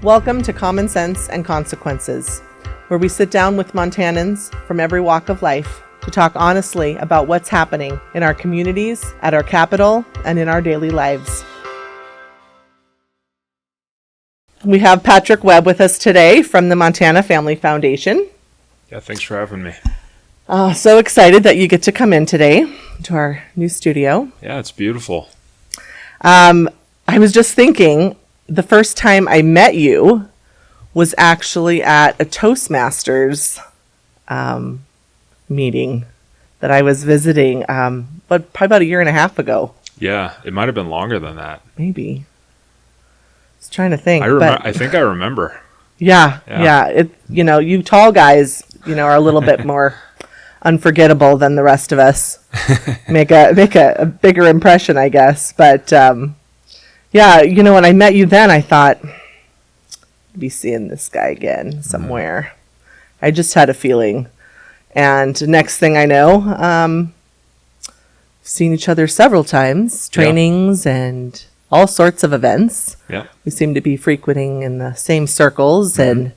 Welcome to Common Sense and Consequences, where we sit down with Montanans from every walk of life to talk honestly about what's happening in our communities, at our capital, and in our daily lives. We have Patrick Webb with us today from the Montana Family Foundation. Yeah, thanks for having me. So excited that you get to come in today to our new studio. Yeah, it's beautiful. I was just thinking, the first time I met you was actually at a Toastmasters meeting that I was visiting, but probably about a year and a half ago. Yeah, it might have been longer than that. Maybe. I was trying to think. I think I remember. Yeah. You tall guys, are a little bit more unforgettable than the rest of us. Make a bigger impression, I guess. But when I met you then, I thought, I'd be seeing this guy again somewhere. I just had a feeling. And next thing I know, seen each other several times, trainings and all sorts of events. Yeah. We seem to be frequenting in the same circles and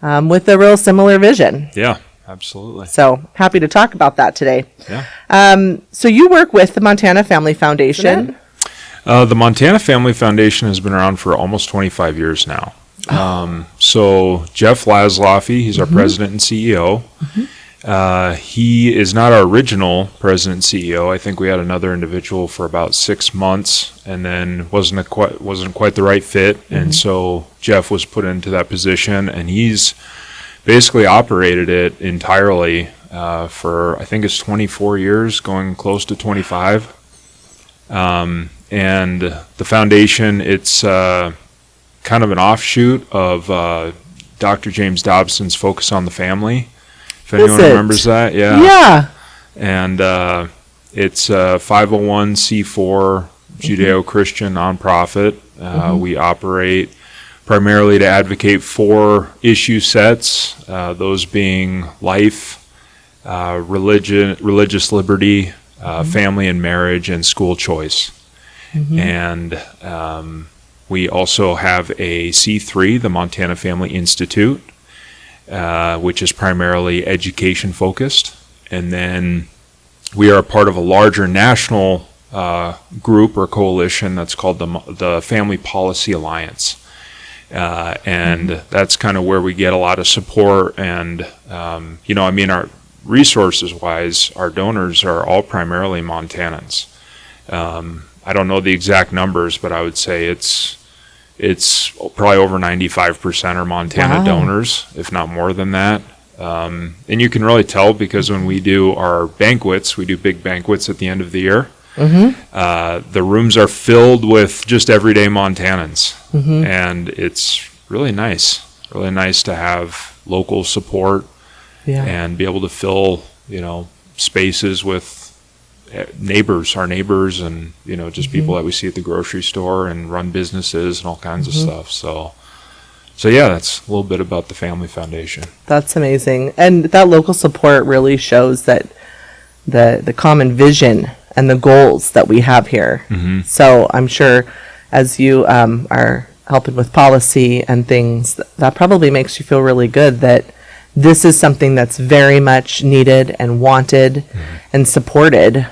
with a real similar vision. Yeah, absolutely. So happy to talk about that today. Yeah. So you work with the Montana Family Foundation. The Montana Family Foundation has been around for almost 25 years now. So Jeff Laszloffy, he's our president and CEO. He is not our original president and CEO. I think we had another individual for about 6 months, and then wasn't quite the right fit. And so Jeff was put into that position, and he's basically operated it entirely for, I think it's 24 years, going close to 25. And the foundation, it's kind of an offshoot of Dr. James Dobson's Focus on the Family. If anyone remembers that, Yeah. And it's a 501c4 Judeo-Christian nonprofit. We operate primarily to advocate for issue sets, those being life, religious liberty, family and marriage, and school choice. And we also have a C3, the Montana Family Institute, which is primarily education focused. And then we are a part of a larger national group or coalition that's called the Family Policy Alliance. And that's kind of where we get a lot of support. And, our resources wise, our donors are all primarily Montanans. I don't know the exact numbers, but I would say it's probably over 95% are Montana donors, if not more than that. And you can really tell because when we do our banquets, we do big banquets at the end of the year. The rooms are filled with just everyday Montanans. And it's really nice to have local support and be able to fill, spaces with our neighbors and just people that we see at the grocery store and run businesses and all kinds of stuff. So yeah, that's a little bit about the Family Foundation. That's amazing. And that local support really shows that the common vision and the goals that we have here. So I'm sure as you are helping with policy and things, that probably makes you feel really good that this is something that's very much needed and wanted and supported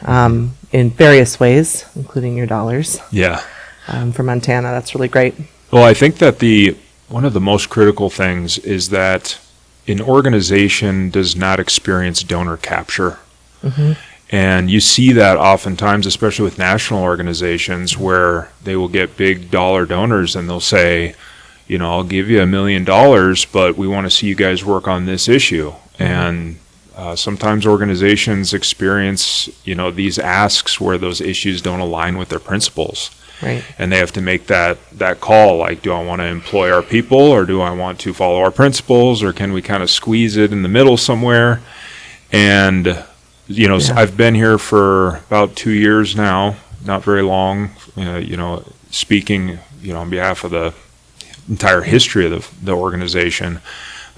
in various ways, including your dollars. Yeah. For Montana, that's really great. Well, I think that one of the most critical things is that an organization does not experience donor capture. And you see that oftentimes, especially with national organizations, where they will get big dollar donors and they'll say, I'll give you $1 million, but we want to see you guys work on this issue. And sometimes organizations experience, these asks where those issues don't align with their principles. Right. And they have to make that call, like, do I want to employ our people or do I want to follow our principles, or can we kind of squeeze it in the middle somewhere? And, I've been here for about 2 years now, not very long, speaking, on behalf of the entire history of the organization,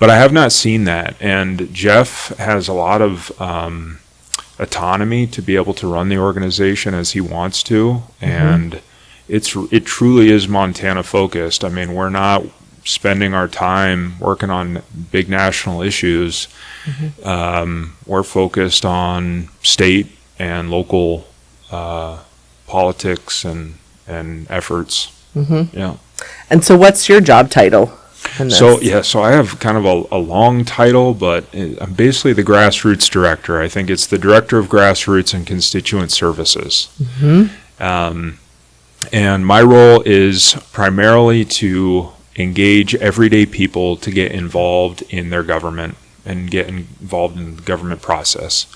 but I have not seen that. And Jeff has a lot of autonomy to be able to run the organization as he wants to, and it truly is Montana focused. I mean, we're not spending our time working on big national issues, we're focused on state and local politics and efforts. Yeah. And so what's your job title in this? So I have kind of a long title, but I'm basically the grassroots director. I think it's the director of grassroots and constituent services. And my role is primarily to engage everyday people to get involved in their government and get involved in the government process.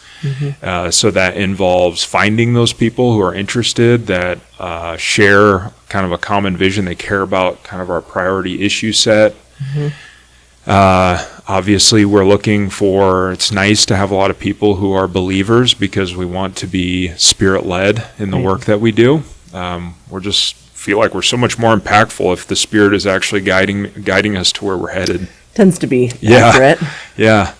So that involves finding those people who are interested, that share kind of a common vision. They care about kind of our priority issue set. Obviously, we're looking for, it's nice to have a lot of people who are believers, because we want to be spirit-led in the work that we do. We're just feel like we're so much more impactful if the Spirit is actually guiding us to where we're headed. Tends to be accurate. Yeah.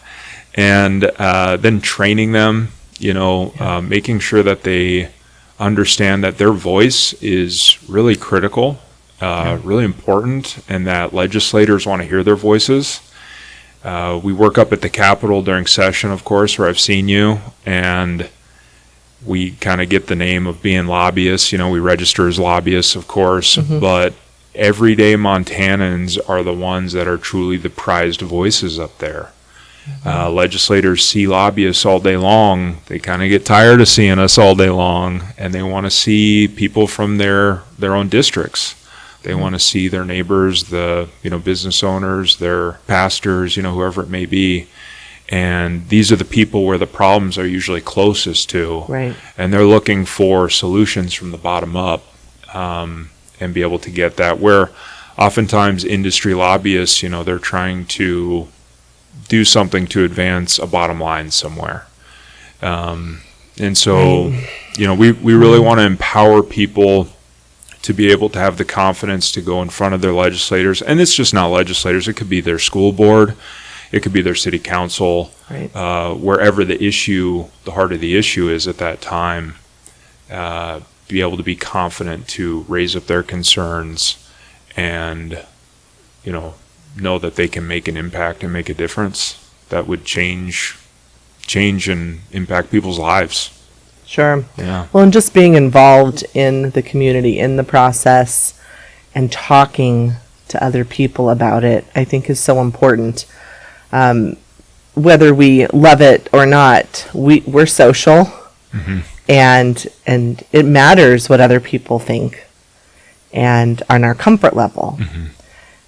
And then training them, making sure that they understand that their voice is really critical, really important, and that legislators want to hear their voices. We work up at the Capitol during session, of course, where I've seen you, and we kind of get the name of being lobbyists. We register as lobbyists, of course, but everyday Montanans are the ones that are truly the prized voices up there. Legislators see lobbyists all day long. They kind of get tired of seeing us all day long, and they want to see people from their own districts. They want to see their neighbors, the business owners, their pastors, whoever it may be. And these are the people where the problems are usually closest to. Right. And they're looking for solutions from the bottom up, and be able to get that. Where oftentimes industry lobbyists, they're trying to do something to advance a bottom line somewhere. And so, we really want to empower people to be able to have the confidence to go in front of their legislators. And it's just not legislators. It could be their school board. It could be their city council. Right. Wherever the heart of the issue is at that time, be able to be confident to raise up their concerns and, know that they can make an impact and make a difference that would change and impact people's lives. Sure. Yeah. Well, and just being involved in the community, in the process, and talking to other people about it, I think is so important. Whether we love it or not, we're social, and it matters what other people think, and on our comfort level.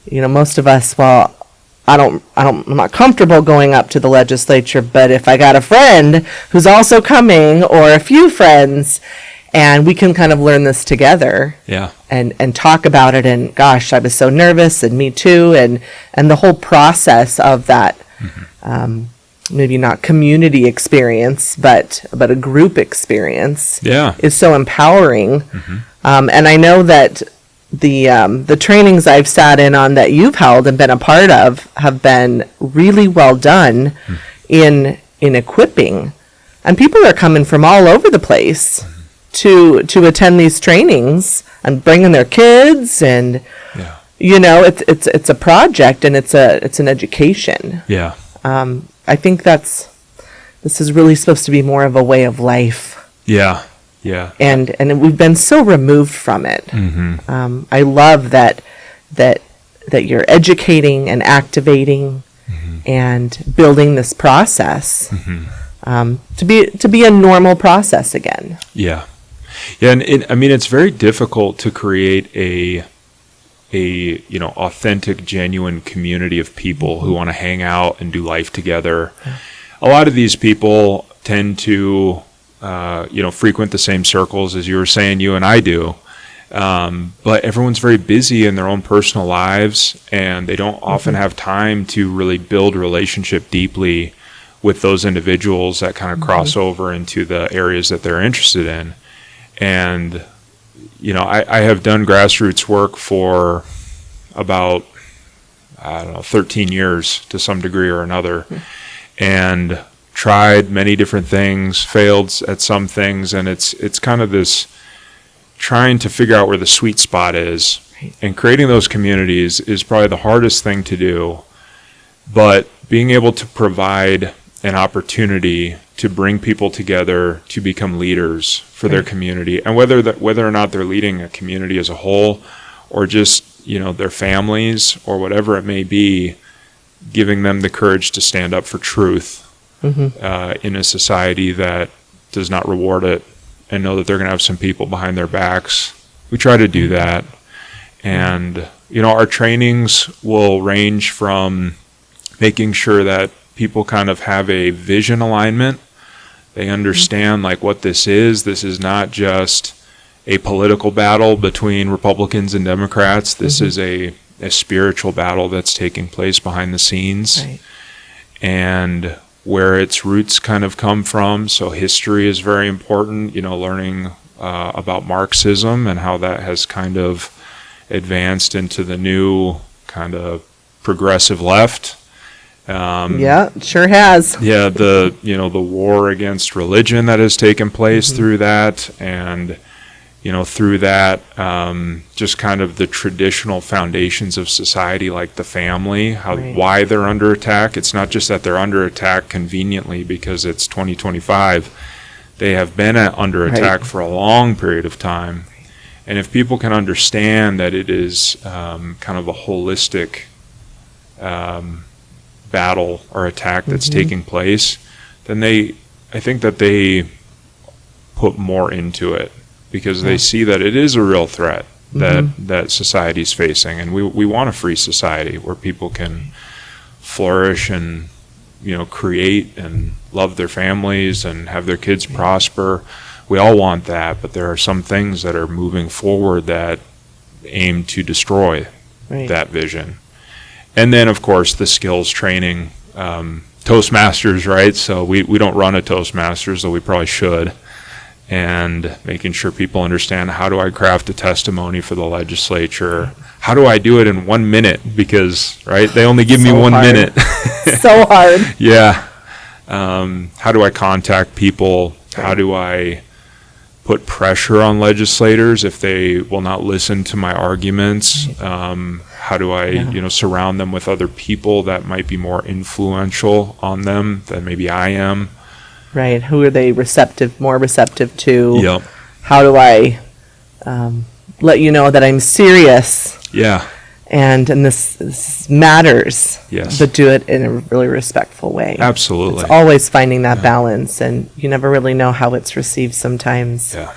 Most of us, I'm not comfortable going up to the legislature, but if I got a friend who's also coming, or a few friends, and we can kind of learn this together, and talk about it, and gosh, I was so nervous, and me too, and the whole process of that, maybe not community experience, but a group experience, is so empowering. And I know that the trainings I've sat in on that you've held and been a part of have been really well done in equipping, and people are coming from all over the place to attend these trainings and bringing their kids, and it's a project, and it's an education. I think this is really supposed to be more of a way of life. And we've been so removed from it. I love that you're educating and activating and building this process to be a normal process again. And it's very difficult to create a authentic, genuine community of people who want to hang out and do life together. A lot of these people tend to frequent the same circles, as you were saying, you and I do. But everyone's very busy in their own personal lives, and they don't often have time to really build a relationship deeply with those individuals that kind of cross over into the areas that they're interested in. And, I have done grassroots work for about, 13 years to some degree or another, and tried many different things, failed at some things, and it's kind of this trying to figure out where the sweet spot is Right. And creating those communities is probably the hardest thing to do, but being able to provide an opportunity to bring people together to become leaders for their community, and whether or not they're leading a community as a whole, or just their families or whatever it may be, giving them the courage to stand up for truth in a society that does not reward it, and know that they're going to have some people behind their backs. We try to do that, and our trainings will range from making sure that people kind of have a vision alignment. They understand what this is. This is not just a political battle between Republicans and Democrats. This is a spiritual battle that's taking place behind the scenes, and where its roots kind of come from. So history is very important, learning about Marxism and how that has kind of advanced into the new kind of progressive left. Yeah, it sure has. Yeah, the war against religion that has taken place through that, and through that, just kind of the traditional foundations of society, like the family, why they're under attack. It's not just that they're under attack conveniently because it's 2025. They have been under attack for a long period of time. And if people can understand that it is kind of a holistic battle or attack that's taking place, then I think that they put more into it, because they see that it is a real threat that society's facing, and we want a free society where people can flourish and create and love their families and have their kids prosper. We all want that, but there are some things that are moving forward that aim to destroy that vision. And then, of course, the skills training, Toastmasters, right? So we don't run a Toastmasters, though we probably should. And making sure people understand, how do I craft a testimony for the legislature? How do I do it in 1 minute? Because, they only give me 1 minute. So hard. Yeah. How do I contact people? How do I put pressure on legislators if they will not listen to my arguments? How do I, surround them with other people that might be more influential on them than maybe I am? Right. Who are they more receptive to? Yep. How do I let you know that I'm serious? Yeah. And this matters. Yes. But do it in a really respectful way. Absolutely. It's always finding that balance, and you never really know how it's received sometimes. Yeah.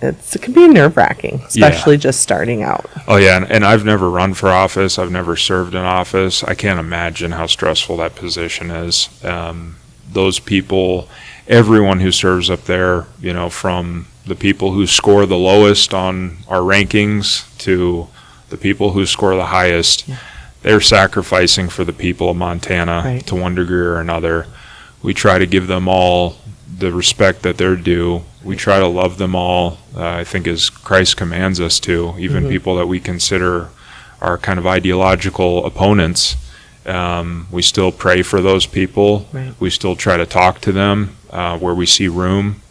It can be nerve-wracking, especially just starting out. Oh, yeah, and I've never run for office. I've never served in office. I can't imagine how stressful that position is. Those people, everyone who serves up there, from the people who score the lowest on our rankings to the people who score the highest, they're sacrificing for the people of Montana to one degree or another. We try to give them all the respect that they're due. We try to love them all, I think, as Christ commands us to, even people that we consider our kind of ideological opponents. We still pray for those people. We still try to talk to them where we see room,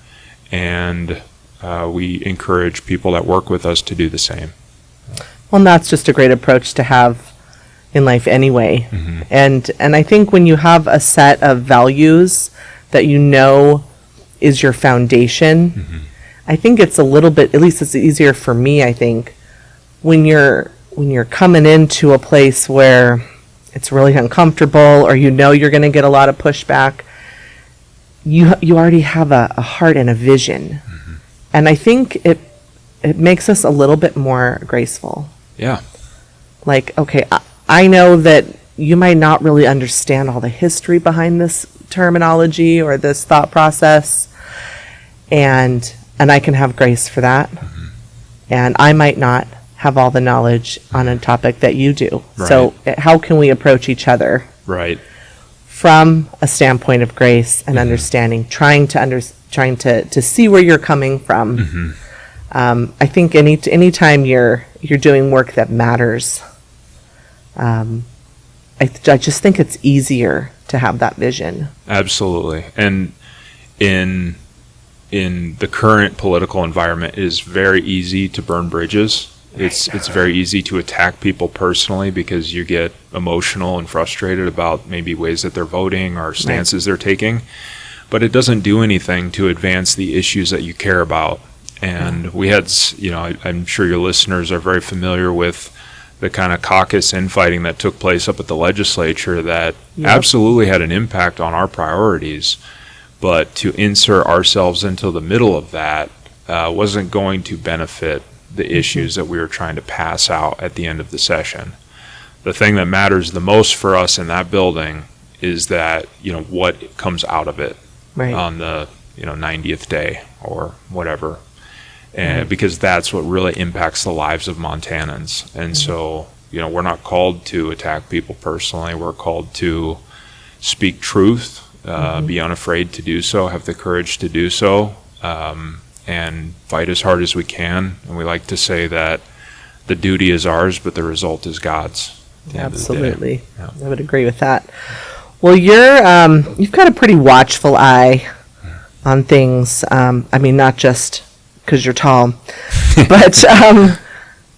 and we encourage people that work with us to do the same. Well, and that's just a great approach to have in life anyway. And I think when you have a set of values that is your foundation, I think it's a little bit, at least it's easier for me, I think, when you're coming into a place where it's really uncomfortable, or you're going to get a lot of pushback, you already have a heart and a vision. And I think it makes us a little bit more graceful. Yeah. Okay, I know that you might not really understand all the history behind this terminology or this thought process, and I can have grace for that. And I might not have all the knowledge on a topic that you do. So how can we approach each other from a standpoint of grace and understanding, trying to see where you're coming from? I think anytime you're doing work that matters, I just think it's easier to have that vision. Absolutely. And in the current political environment, it is very easy to burn bridges It's very easy to attack people personally because you get emotional and frustrated about maybe ways that they're voting or stances they're taking. But it doesn't do anything to advance the issues that you care about. And we had, I'm sure your listeners are very familiar with the kind of caucus infighting that took place up at the legislature that absolutely had an impact on our priorities. But to insert ourselves into the middle of that wasn't going to benefit the issues that we were trying to pass out at the end of the session. The thing that matters the most for us in that building is that, what comes out of it on the, 90th day or whatever. And because that's what really impacts the lives of Montanans. And so, we're not called to attack people personally. We're called to speak truth, be unafraid to do so, have the courage to do so, and fight as hard as we can. And we like to say that the duty is ours, but the result is God's. Absolutely. Yeah. I would agree with that. Well, you've got a pretty watchful eye on things. Not just because you're tall, but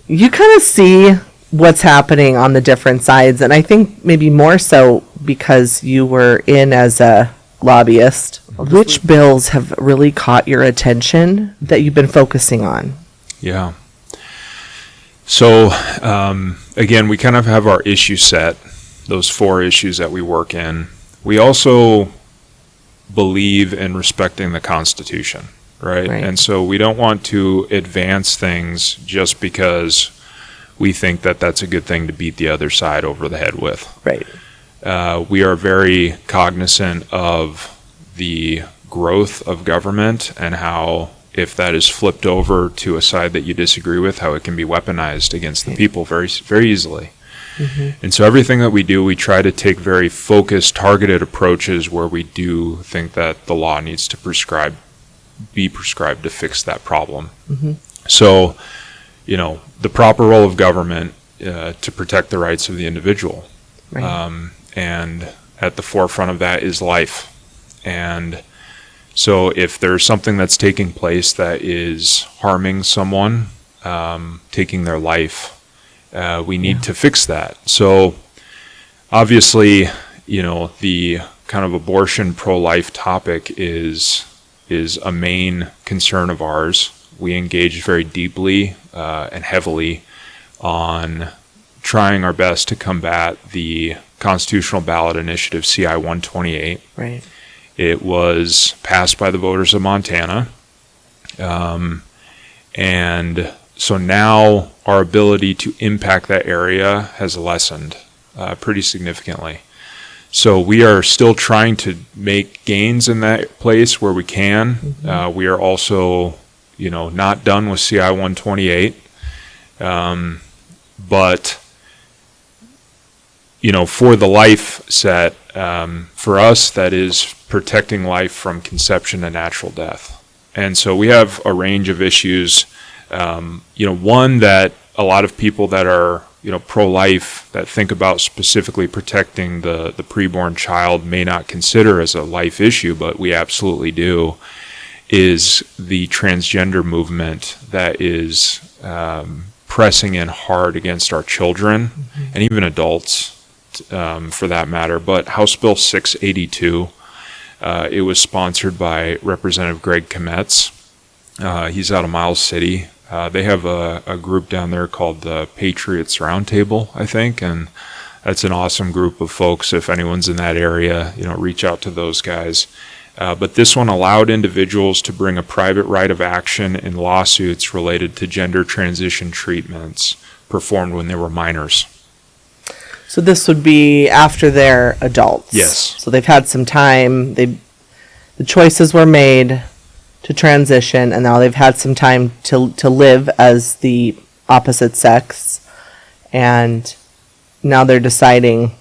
you kind of see what's happening on the different sides. And I think maybe more so because you were in as a lobbyist. Which bills have really caught your attention that you've been focusing on? Yeah. So, again, we kind of have our issue set, those 4 issues that we work in. We also believe in respecting the Constitution, right? And so we don't want to advance things just because we think that that's a good thing to beat the other side over the head with. Right. We are very cognizant of the growth of government and how, if that is flipped over to a side that you disagree with, how it can be weaponized against the people very, very easily. And so everything that we do, we try to take very focused, targeted approaches where we do think that the law needs to be prescribed to fix that problem. So, the proper role of government to protect the rights of the individual. And at the forefront of that is life. And so if there's something that's taking place that is harming someone, taking their life, we need to fix that. So obviously, the kind of abortion pro-life topic is a main concern of ours. We engaged very deeply and heavily on trying our best to combat the constitutional ballot initiative CI 128. Right. It was passed by the voters of Montana. And so now our ability to impact that area has lessened pretty significantly. So we are still trying to make gains in that place where we can. We are also, not done with CI 128. But for the life set, for us, that is protecting life from conception to natural death. And so we have a range of issues. One that a lot of people that are, pro-life, that think about specifically protecting the preborn child may not consider as a life issue, but we absolutely do, is the transgender movement that is pressing in hard against our children and even adults. For that matter, but House Bill 682, it was sponsored by Representative Greg Kometz. He's out of Miles City. They have a group down there called the Patriots Roundtable, I think, and that's an awesome group of folks. If anyone's in that area, reach out to those guys. But this one allowed individuals to bring a private right of action in lawsuits related to gender transition treatments performed when they were minors. So this would be after they're adults. Yes. So they've had some time. The choices were made to transition, and now they've had some time to live as the opposite sex, and now they're deciding,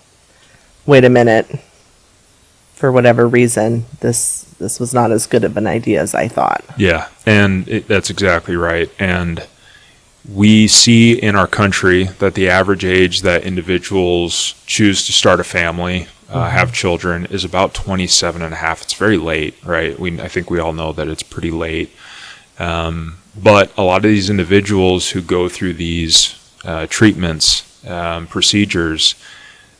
wait a minute, for whatever reason, this was not as good of an idea as I thought. Yeah, and that's exactly right. And we see in our country that the average age that individuals choose to start a family, have children, is about 27 and a half. It's very late, right? I think we all know that it's pretty late. But a lot of these individuals who go through these treatments, procedures,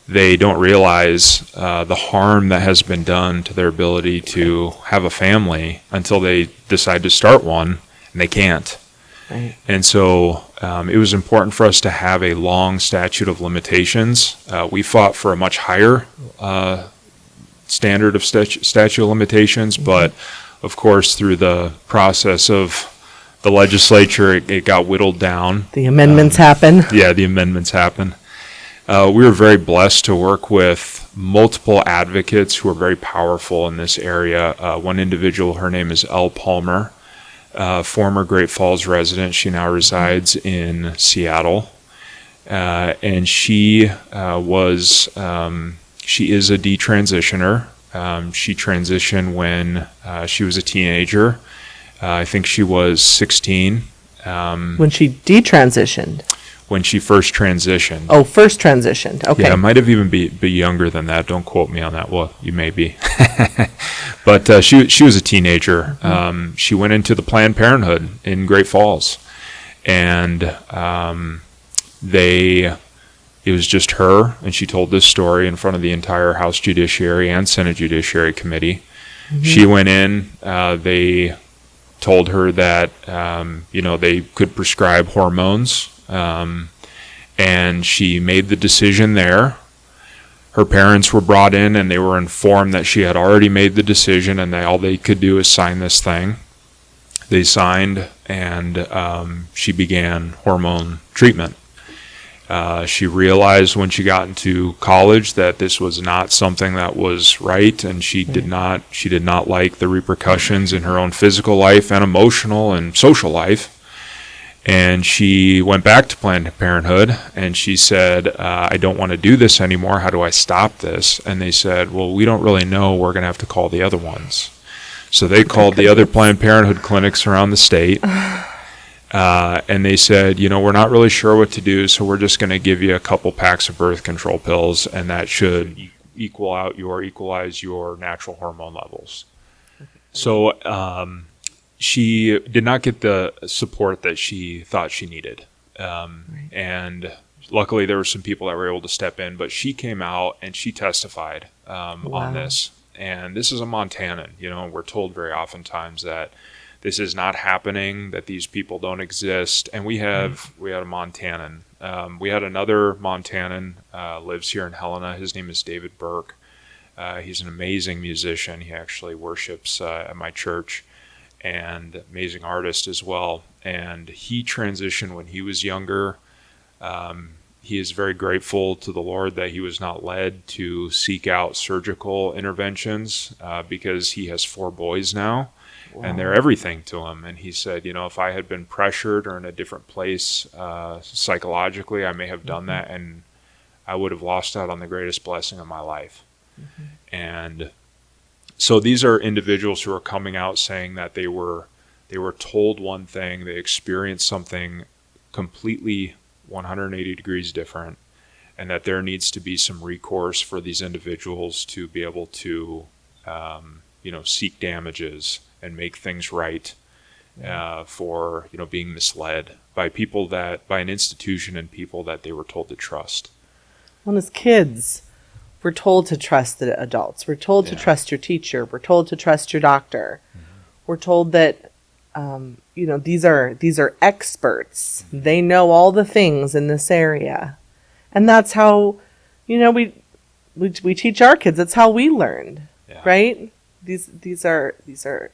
they don't realize the harm that has been done to their ability to have a family until they decide to start one, and they can't. Right. And so it was important for us to have a long statute of limitations. We fought for a much higher standard of statute of limitations, but of course through the process of the legislature, it got whittled down. The amendments happen. Yeah, the amendments happen. We were very blessed to work with multiple advocates who are very powerful in this area. One individual, her name is Elle Palmer, former Great Falls resident. She now resides in Seattle. And she is a detransitioner. She transitioned when she was a teenager. I think she was 16. When she detransitioned? When she first transitioned. Oh, first transitioned. Okay. Yeah, it might have even be younger than that. Don't quote me on that. Well, you may be. But she was a teenager. Mm-hmm. She went into the Planned Parenthood in Great Falls. And it was just her, and she told this story in front of the entire House Judiciary and Senate Judiciary Committee. Mm-hmm. She went in, they told her that, they could prescribe hormones, and she made the decision there. Her parents were brought in, and they were informed that she had already made the decision, and all they could do is sign this thing. They signed, and she began hormone treatment. She realized when she got into college that this was not something that was right, and she did not like the repercussions in her own physical life and emotional and social life. And she went back to Planned Parenthood, and she said, I don't want to do this anymore. How do I stop this? And they said, well, we don't really know. We're going to have to call the other ones. So they called the other Planned Parenthood clinics around the state. And they said, we're not really sure what to do, so we're just going to give you a couple packs of birth control pills, and that should equalize your natural hormone levels. So she did not get the support that she thought she needed. And luckily there were some people that were able to step in, but she came out and she testified on this. And this is a Montanan. We're told very oftentimes that this is not happening, that these people don't exist. And we had a Montanan. We had another Montanan, lives here in Helena. His name is David Burke. He's an amazing musician. He actually worships at my church, and amazing artist as well. And he transitioned when he was younger. He is very grateful to the Lord that he was not led to seek out surgical interventions, because he has 4 boys now. Wow. And they're everything to him. And he said, if I had been pressured or in a different place psychologically, I may have done that, and I would have lost out on the greatest blessing of my life. Mm-hmm. And so these are individuals who are coming out saying that they were told one thing, they experienced something completely 180 degrees different, and that there needs to be some recourse for these individuals to be able to, seek damages and make things right, for being misled by an institution and people that they were told to trust. Well, as kids, we're told to trust the adults. We're told to trust your teacher. We're told to trust your doctor. Mm-hmm. We're told that these are experts. Mm-hmm. They know all the things in this area, and that's how we teach our kids. That's how we learned, right? These are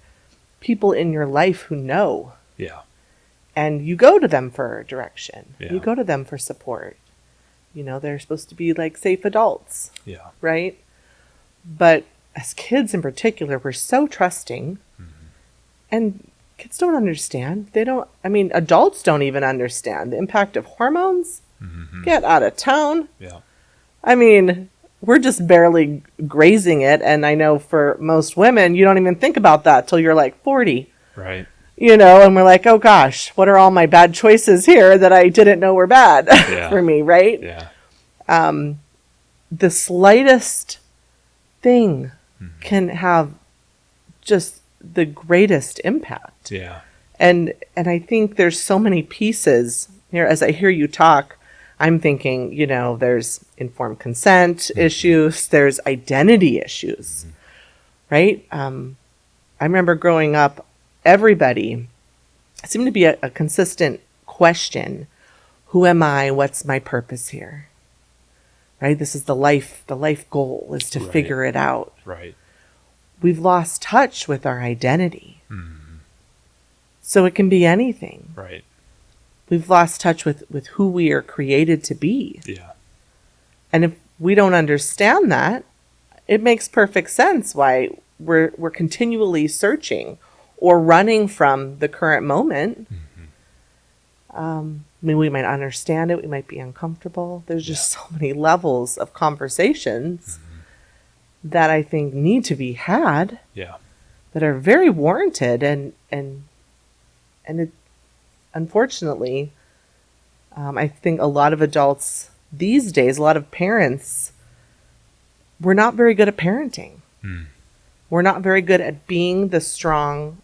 people in your life who know. Yeah. And you go to them for direction. Yeah. You go to them for support. They're supposed to be like safe adults. Yeah. Right? But as kids in particular, we're so trusting. Mm-hmm. And kids don't understand. Adults don't even understand the impact of hormones. Mm-hmm. Get out of town. Yeah. We're just barely grazing it. And I know for most women, you don't even think about that till you're like 40. Right. And we're like, oh gosh, what are all my bad choices here that I didn't know were bad for me, right? Yeah. The slightest thing can have just the greatest impact. Yeah. And I think there's so many pieces here. As I hear you talk, I'm thinking, there's informed consent issues, there's identity issues, right? I remember growing up, everybody seemed to be a consistent question. Who am I? What's my purpose here? Right? This is the life goal is to figure it out. Right. We've lost touch with our identity. So it can be anything. Right. We've lost touch with who we are created to be. Yeah. And if we don't understand that, it makes perfect sense why we're continually searching or running from the current moment. We might understand it. We might be uncomfortable. There's just so many levels of conversations that I think need to be had. Yeah. That are very warranted, and it, unfortunately, I think a lot of adults these days, a lot of parents, we're not very good at parenting. We're not very good at being the strong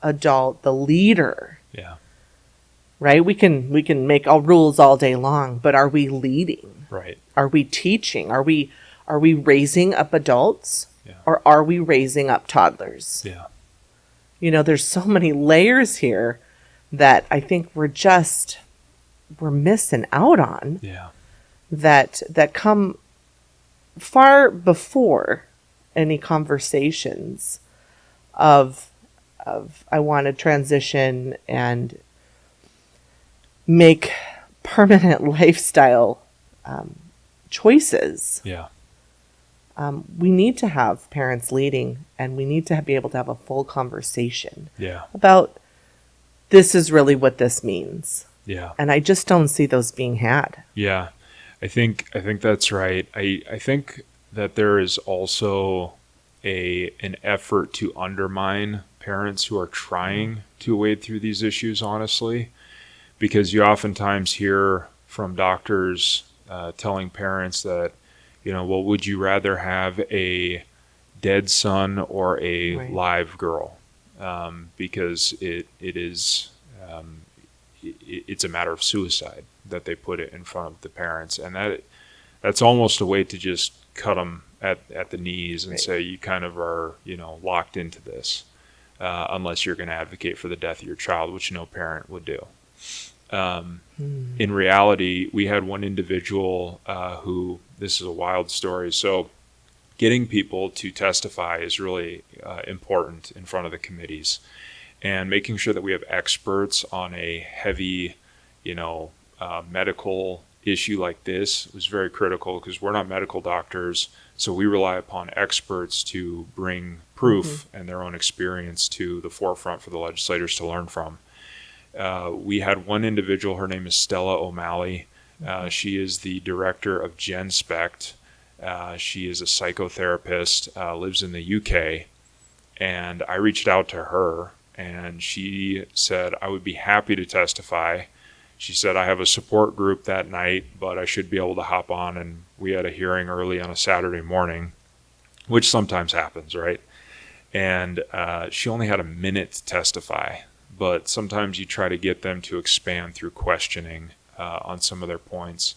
adult, the leader. Yeah. Right? We can make all rules all day long, but are we leading? Right. Are we teaching? Are we raising up adults? Yeah. Or are we raising up toddlers? Yeah. There's so many layers here that I think we're missing out on. Yeah. That come far before any conversations of I want to transition and make permanent lifestyle choices. Yeah. We need to have parents leading, and we need to be able to have a full conversation Yeah. about this is really what this means. Yeah. And I just don't see those being had. Yeah. I think that's right. I think that there is also an effort to undermine parents who are trying to wade through these issues honestly, because you oftentimes hear from doctors telling parents that, well, would you rather have a dead son or a live girl? Because it's a matter of suicide that they put it in front of the parents, and that's almost a way to just cut them at the knees and say you kind of are locked into this unless you're going to advocate for the death of your child, which no parent would do. In reality, we had one individual who, this is a wild story. So getting people to testify is really important in front of the committees, and making sure that we have experts on a heavy, medical issue like this was very critical, because we're not medical doctors. So we rely upon experts to bring proof and their own experience to the forefront for the legislators to learn from. We had one individual, her name is Stella O'Malley. She is the director of GenSpect. She is a psychotherapist, lives in the UK. And I reached out to her, and she said, I would be happy to testify. She said, I have a support group that night, but I should be able to hop on. And we had a hearing early on a Saturday morning, which sometimes happens, right? And she only had a minute to testify. But sometimes you try to get them to expand through questioning on some of their points.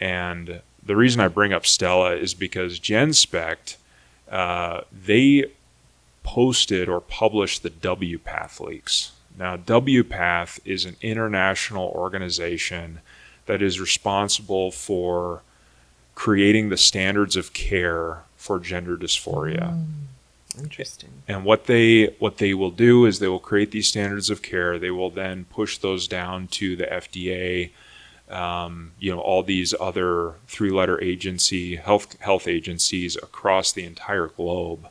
And the reason I bring up Stella is because GenSpect, they posted or published the WPATH leaks. Now, WPATH is an international organization that is responsible for creating the standards of care for gender dysphoria. Interesting. And what they will do is they will create these standards of care. They will then push those down to the FDA, all these other three-letter health agencies across the entire globe.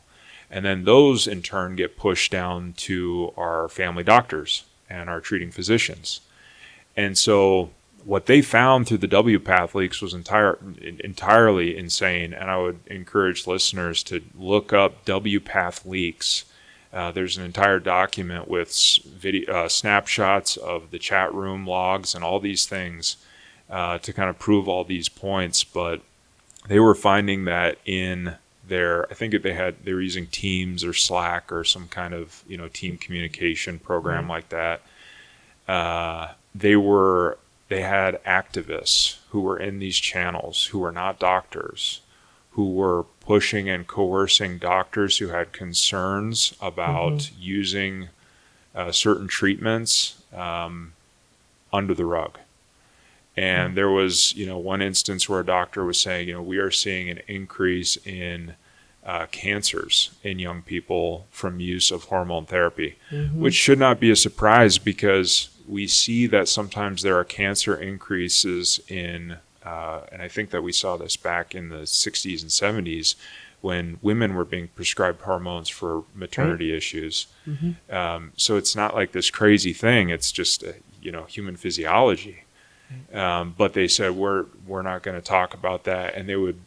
And then those in turn get pushed down to our family doctors and our treating physicians. And so what they found through the WPATH leaks was entirely insane, and I would encourage listeners to look up WPATH leaks. There's an entire document with snapshots of the chat room logs and all these things to kind of prove all these points. But they were finding that in I think they were using Teams or Slack or some kind of, team communication program like that. They had activists who were in these channels who were not doctors, who were pushing and coercing doctors who had concerns about using certain treatments under the rug. And there was, one instance where a doctor was saying, we are seeing an increase in cancers in young people from use of hormone therapy, which should not be a surprise because we see that sometimes there are cancer increases in, and I think that we saw this back in the 60s and 70s when women were being prescribed hormones for maternity issues. So it's not like this crazy thing. It's just, human physiology. But they said, we're not going to talk about that. And they would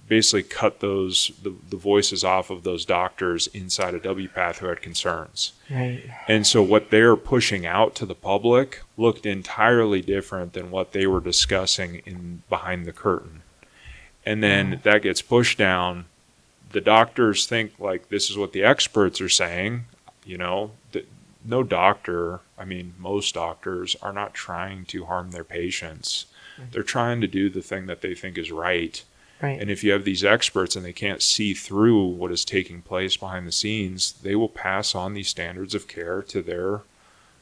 basically cut the voices off of those doctors inside of WPATH who had concerns. Right. And so what they're pushing out to the public looked entirely different than what they were discussing behind the curtain. And then that gets pushed down. The doctors think like this is what the experts are saying. No doctor, most doctors are not trying to harm their patients. They're trying to do the thing that they think is right. Right. And if you have these experts and they can't see through what is taking place behind the scenes, they will pass on these standards of care to their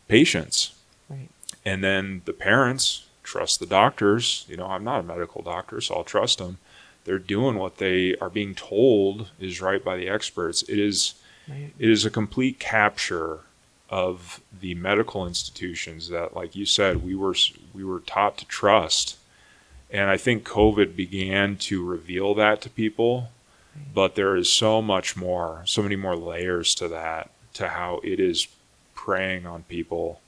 patients. Right. And then the parents trust the doctors. I'm not a medical doctor, so I'll trust them. They're doing what they are being told is right by the experts. It is a complete capture of the medical institutions that, like you said, we were taught to trust. And I think COVID began to reveal that to people, but there is so many more layers to that, to how it is preying on people.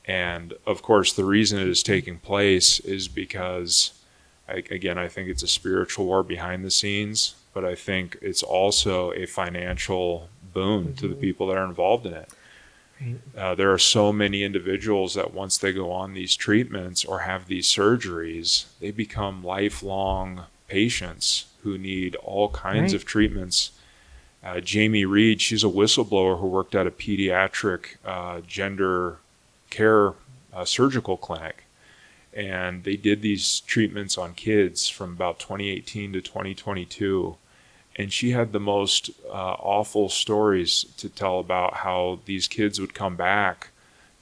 And of course, the reason it is taking place is because, I think it's a spiritual war behind the scenes, but I think it's also a financial boon to the people that are involved in it. There are so many individuals that once they go on these treatments or have these surgeries, they become lifelong patients who need all kinds of treatments. Jamie Reed, she's a whistleblower who worked at a pediatric gender care surgical clinic. And they did these treatments on kids from about 2018 to 2022. And she had the most awful stories to tell about how these kids would come back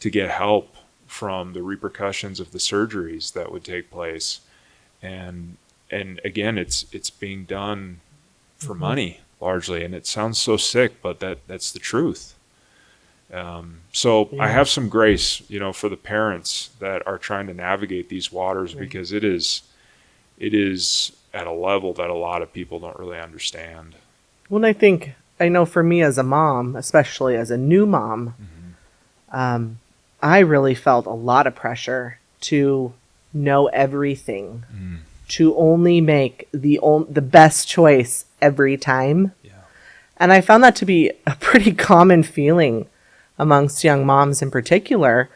to get help from the repercussions of the surgeries that would take place. And again, it's being done for money largely. And it sounds so sick, but that's the truth. I have some grace, for the parents that are trying to navigate these waters because it is at a level that a lot of people don't really understand. Well, I know for me as a mom, especially as a new mom, I really felt a lot of pressure to know everything, to only make the best choice every time. Yeah. And I found that to be a pretty common feeling amongst young moms in particular,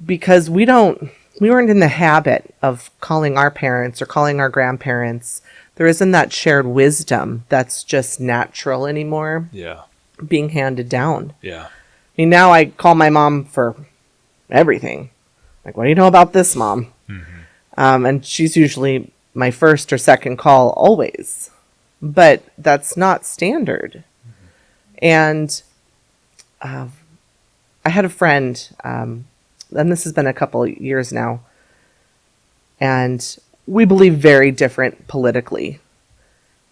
because we weren't in the habit of calling our parents or calling our grandparents. There isn't that shared wisdom that's just natural anymore. Yeah. Being handed down. Yeah. Now I call my mom for everything. Like, what do you know about this, Mom? And she's usually my first or second call always. But that's not standard. And I had a friend, and this has been a couple of years now, and we believe very different politically.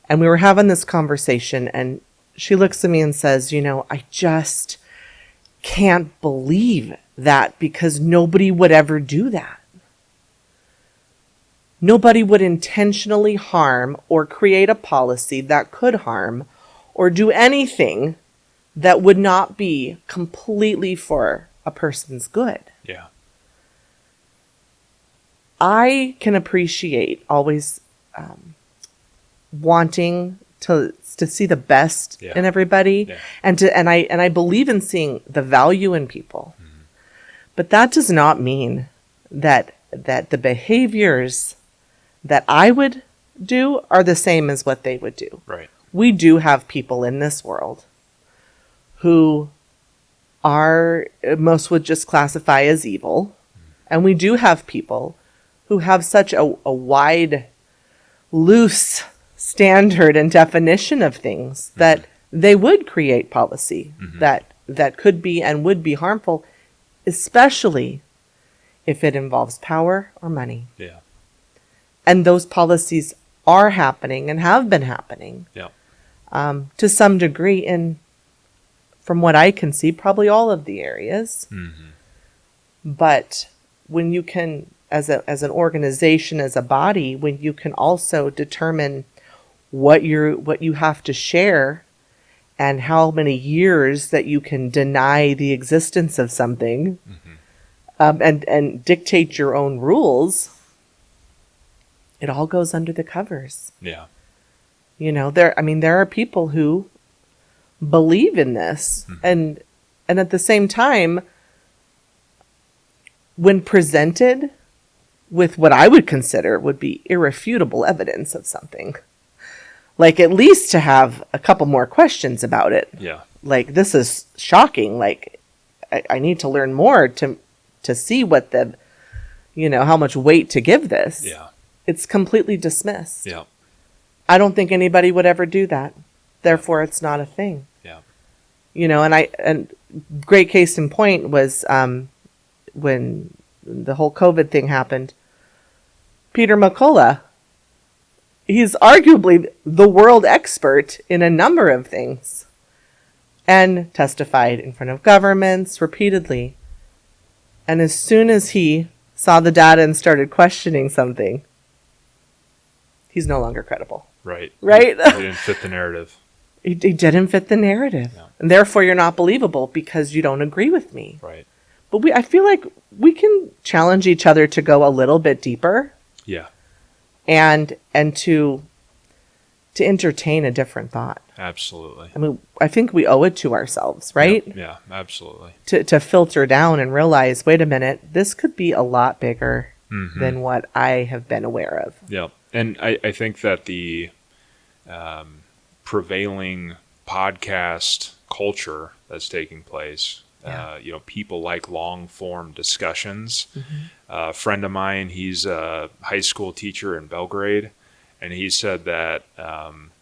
And we were having this conversation, and she looks at me and says, I just can't believe that, because nobody would ever do that. Nobody would intentionally harm or create a policy that could harm or do anything that would not be completely for a person's good. Yeah. I can appreciate always wanting to see the best in everybody, and I believe in seeing the value in people. But that does not mean that the behaviors that I would do are the same as what they would do. Right. We do have people in this world who are, most would just classify as evil. And we do have people who have such a wide, loose standard and definition of things that they would create policy that could be and would be harmful, especially if it involves power or money. Yeah. And those policies are happening and have been happening Yeah. to some degree in, from what I can see, probably all of the areas. But when you can, as an organization, as a body, when you can also determine what you have to share and how many years that you can deny the existence of something, and dictate your own rules, it all goes under the covers. Yeah. You know, there are people who believe in this, and at the same time, when presented with what I would consider would be irrefutable evidence of something, like at least to have a couple more questions about it. Yeah. Like, this is shocking. Like, I need to learn more to see what the, how much weight to give this. Yeah. It's completely dismissed. Yeah. I don't think anybody would ever do that. Therefore, it's not a thing. Yeah. And great case in point was when the whole COVID thing happened. Peter McCullough, he's arguably the world expert in a number of things and testified in front of governments repeatedly. And as soon as he saw the data and started questioning something, he's no longer credible. Right. Right? He didn't fit the narrative. He didn't fit the narrative. Yeah. And therefore, you're not believable because you don't agree with me. Right. But I feel like we can challenge each other to go a little bit deeper. Yeah. And to entertain a different thought. Absolutely. I mean, I think we owe it to ourselves, right? Yeah, absolutely. To filter down and realize, wait a minute, this could be a lot bigger than what I have been aware of. Yeah. And I think that the prevailing podcast culture that's taking place, people like long form discussions. A friend of mine, he's a high school teacher in Belgrade, and he said that,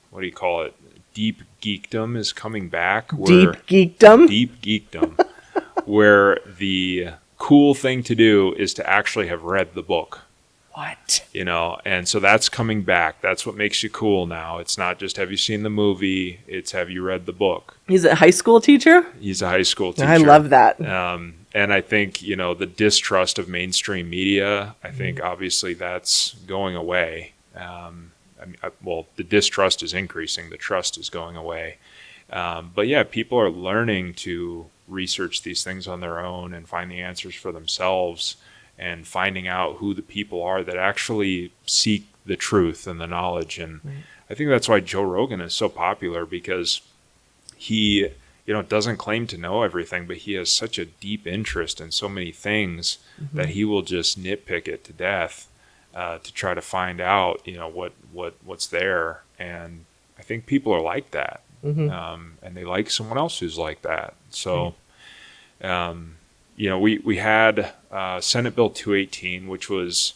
what do you call it? Deep geekdom is coming back. Deep geekdom? Deep geekdom, where the cool thing to do is to actually have read the book. What? And so that's coming back. That's what makes you cool now. It's not just, have you seen the movie? It's, have you read the book? He's a high school teacher? He's a high school teacher. I love that. And I think, the distrust of mainstream media, I think obviously that's going away. The distrust is increasing. The trust is going away. But yeah, people are learning to research these things on their own and find the answers for themselves, and finding out who the people are that actually seek the truth and the knowledge. And I think that's why Joe Rogan is so popular, because he, doesn't claim to know everything, but he has such a deep interest in so many things that he will just nitpick it to death to try to find out, what's there. And I think people are like that. And they like someone else who's like that. So, we had Senate Bill 218, which was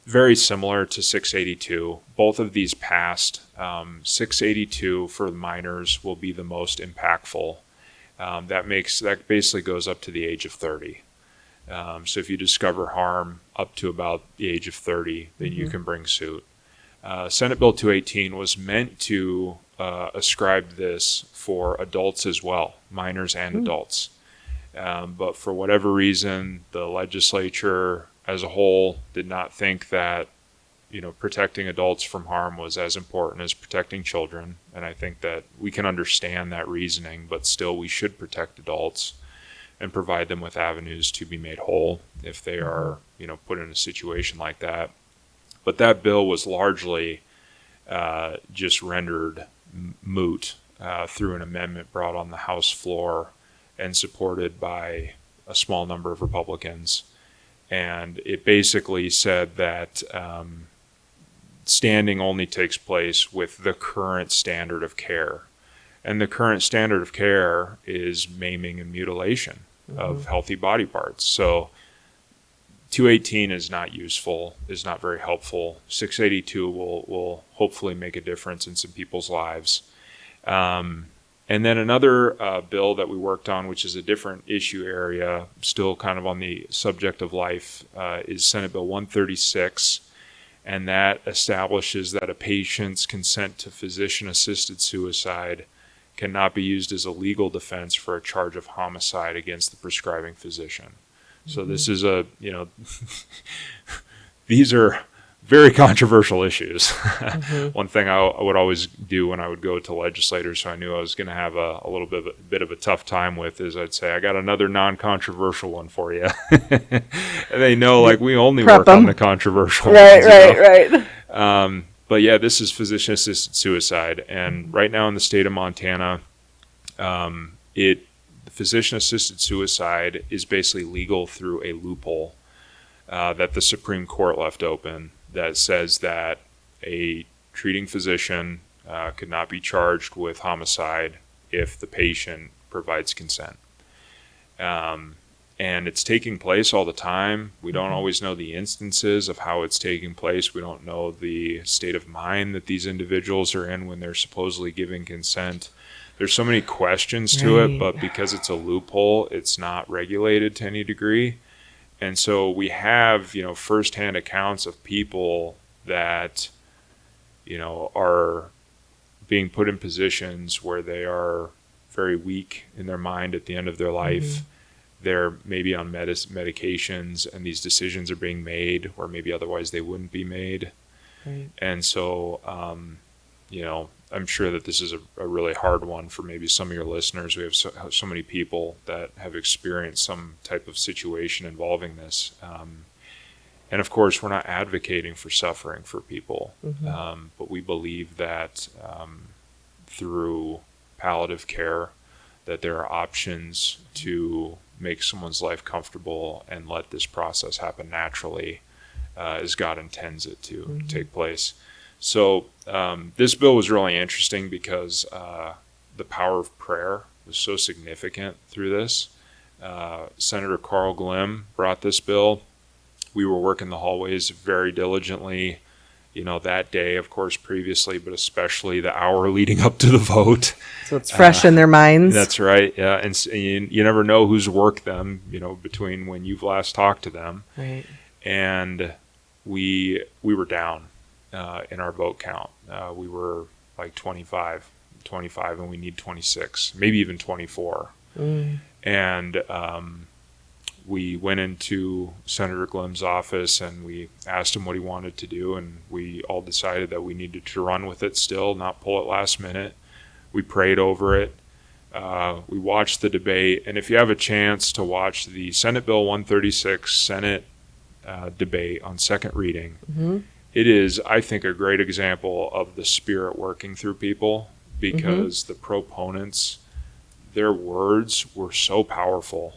very similar to 682. Both of these passed. 682 for minors will be the most impactful. That basically goes up to the age of 30. So if you discover harm up to about the age of 30, then you can bring suit. Senate Bill 218 was meant to ascribe this for adults as well, minors and adults. But for whatever reason, the legislature as a whole did not think that, protecting adults from harm was as important as protecting children. And I think that we can understand that reasoning, but still we should protect adults and provide them with avenues to be made whole if they are, put in a situation like that. But that bill was largely just rendered moot through an amendment brought on the House floor and supported by a small number of Republicans. And it basically said that standing only takes place with the current standard of care. And the current standard of care is maiming and mutilation of healthy body parts. So 218 is not useful, is not very helpful. 682 will hopefully make a difference in some people's lives. And then another bill that we worked on, which is a different issue area, still kind of on the subject of life, is Senate Bill 136. And that establishes that a patient's consent to physician-assisted suicide cannot be used as a legal defense for a charge of homicide against the prescribing physician. So this is these are very controversial issues. One thing I would always do when I would go to legislators who I knew I was going to have a little bit of a tough time with is I'd say, I got another non-controversial one for you. And they know, like, we only Prep work 'em. on the controversial Right, ones. right. But yeah, this is physician-assisted suicide. And right now in the state of Montana, physician-assisted suicide is basically legal through a loophole that the Supreme Court left open that says that a treating physician could not be charged with homicide if the patient provides consent. And it's taking place all the time. We don't always know the instances of how it's taking place. We don't know the state of mind that these individuals are in when they're supposedly giving consent. There's so many questions to it, but because it's a loophole, it's not regulated to any degree. And so we have, firsthand accounts of people that, are being put in positions where they are very weak in their mind at the end of their life. They're maybe on medications, and these decisions are being made where maybe otherwise they wouldn't be made. Right. And so, I'm sure that this is a really hard one for maybe some of your listeners. We have so many people that have experienced some type of situation involving this. And of course, we're not advocating for suffering for people, but we believe that through palliative care, that there are options to make someone's life comfortable and let this process happen naturally as God intends it to take place. So this bill was really interesting because the power of prayer was so significant through this. Senator Carl Glimm brought this bill. We were working the hallways very diligently, that day, of course, previously, but especially the hour leading up to the vote. So it's fresh in their minds. That's right. Yeah. And you never know who's worked them, between when you've last talked to them. Right. And we were down in our vote count. We were like 25, and we need 26, maybe even 24. And we went into Senator Glimm's office and we asked him what he wanted to do, and we all decided that we needed to run with it still, not pull it last minute. We prayed over it. We watched the debate, and if you have a chance to watch the Senate Bill 136 Senate debate on second reading, it is, I think, a great example of the Spirit working through people, because the proponents, their words were so powerful,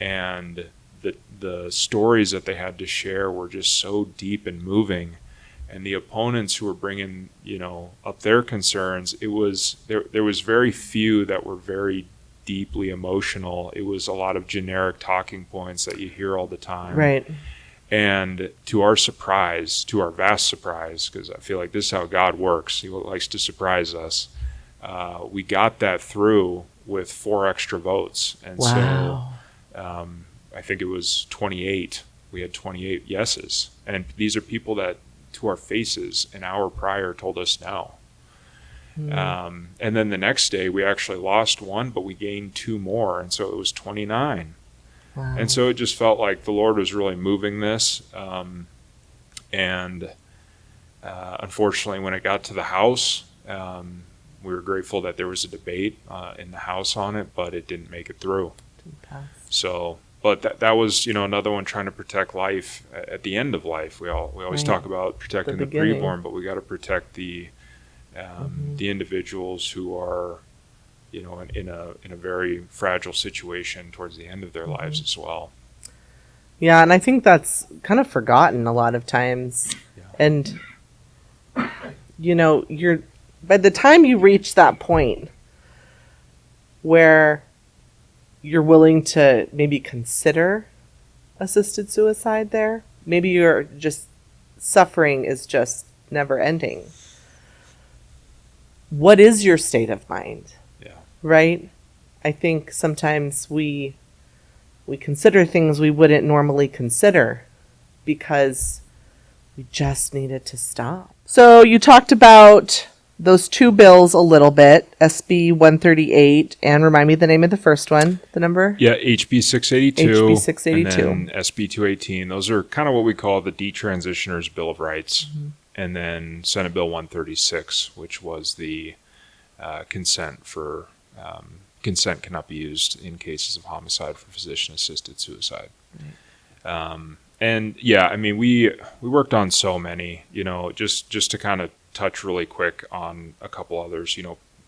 and the stories that they had to share were just so deep and moving. And the opponents who were bringing, up their concerns, there was very few that were very deeply emotional. It was a lot of generic talking points that you hear all the time. Right. And to our surprise, to our vast surprise, because I feel like this is how God works, He likes to surprise us, we got that through with 4 extra votes. And so I think it was 28. We had 28 yeses. And these are people that, to our faces, an hour prior told us no. And then the next day, we actually lost 1, but we gained 2 more. And so it was 29. Wow. And so it just felt like the Lord was really moving this. Unfortunately, when it got to the House, we were grateful that there was a debate in the House on it, but it didn't make it through. Didn't pass. So, but that was, another one, trying to protect life at the end of life. We always talk about protecting the preborn, but we got to protect the individuals who are, in a very fragile situation towards the end of their lives as well. Yeah, and I think that's kind of forgotten a lot of times. Yeah. And you're by the time you reach that point where you're willing to maybe consider assisted suicide there, maybe you're just suffering is just never ending. What is your state of mind? Yeah. Right? I think sometimes we consider things we wouldn't normally consider because we just need it to stop. So you talked about those two bills a little bit, SB 138, and remind me the name of the first one, the number? Yeah, HB 682. HB 682. And then SB 218. Those are kind of what we call the Detransitioners Bill of Rights. Mm-hmm. And then Senate Bill 136, which was the consent cannot be used in cases of homicide for physician-assisted suicide. Right. And yeah, I mean, we worked on so many, just to kind of touch really quick on a couple others.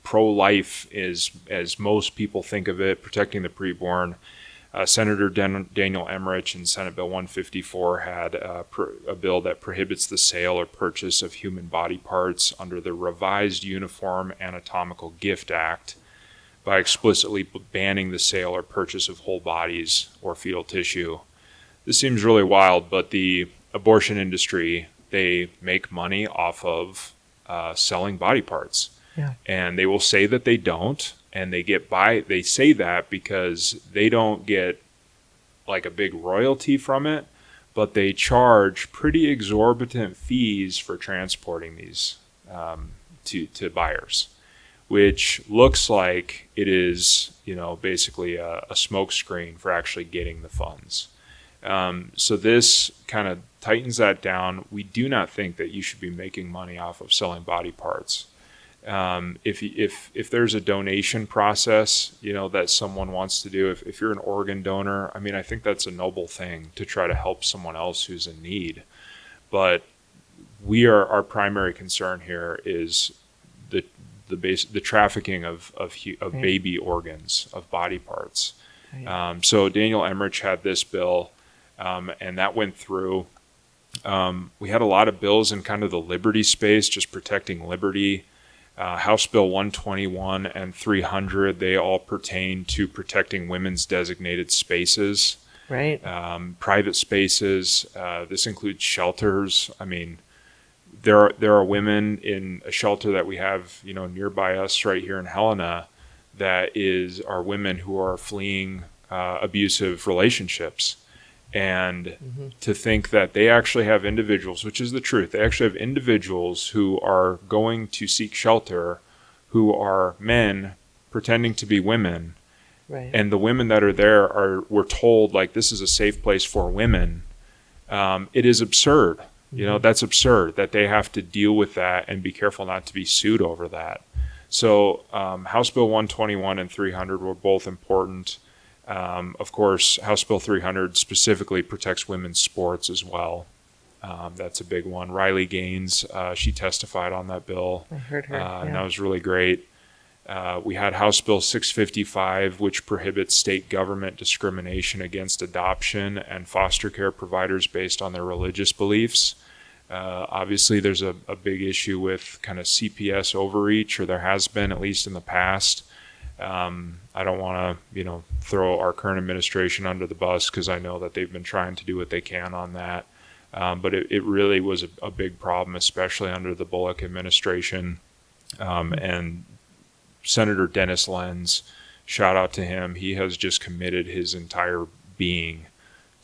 Pro-life is, as most people think of it, protecting the preborn. Senator Daniel Emmerich in Senate Bill 154 had a bill that prohibits the sale or purchase of human body parts under the revised Uniform Anatomical Gift Act by explicitly banning the sale or purchase of whole bodies or fetal tissue. This seems really wild, but the abortion industry, they make money off of selling body parts. Yeah. And they will say that they don't, and they say that because they don't get like a big royalty from it, but they charge pretty exorbitant fees for transporting these to buyers, which looks like it is, basically a smokescreen for actually getting the funds. So this kind of tightens that down. We do not think that you should be making money off of selling body parts. If there's a donation process, that someone wants to do, if you're an organ donor, I mean, I think that's a noble thing to try to help someone else who's in need. But our primary concern here is the trafficking of baby organs, of body parts. Right. So Daniel Emmerich had this bill, and that went through. We had a lot of bills in kind of the liberty space, just protecting liberty. House Bill 121 and 300, they all pertain to protecting women's designated spaces. Right. Private spaces. This includes shelters. I mean, there are women in a shelter that we have, nearby us right here in Helena, that are women who are fleeing abusive relationships. And to think that they actually have individuals, which is the truth, they actually have individuals who are going to seek shelter, who are men pretending to be women. Right. And the women that are there we're told, like, this is a safe place for women. It is absurd. That's absurd that they have to deal with that and be careful not to be sued over that. So House Bill 121 and 300 were both important. Of course, House Bill 300 specifically protects women's sports as well. That's a big one. Riley Gaines, she testified on that bill. I heard her. And that was really great. We had House Bill 655, which prohibits state government discrimination against adoption and foster care providers based on their religious beliefs. Obviously, there's a big issue with kind of CPS overreach, or there has been, at least in the past. I don't want to, throw our current administration under the bus, because I know that they've been trying to do what they can on that. But it really was a big problem, especially under the Bullock administration. And Senator Dennis Lenz, shout out to him. He has just committed his entire being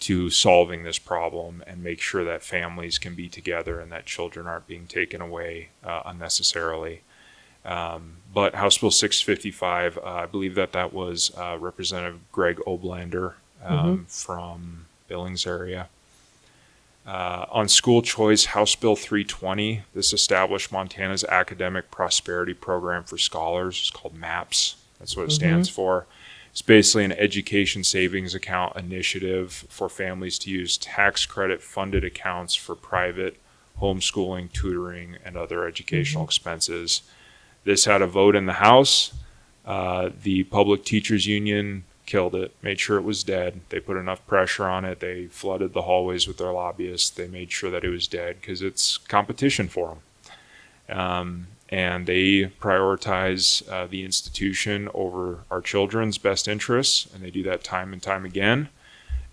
to solving this problem and make sure that families can be together and that children aren't being taken away unnecessarily. But House Bill 655, I believe that was Representative Greg Oblander from Billings area. On school choice, House Bill 320, this established Montana's Academic Prosperity Program for Scholars. It's called MAPS. That's what it stands for. It's basically an education savings account initiative for families to use tax credit funded accounts for private homeschooling, tutoring, and other educational expenses. This had a vote in the House. The Public Teachers Union killed it, made sure it was dead. They put enough pressure on it. They flooded the hallways with their lobbyists. They made sure that it was dead because it's competition for them. And they prioritize the institution over our children's best interests, and they do that time and time again.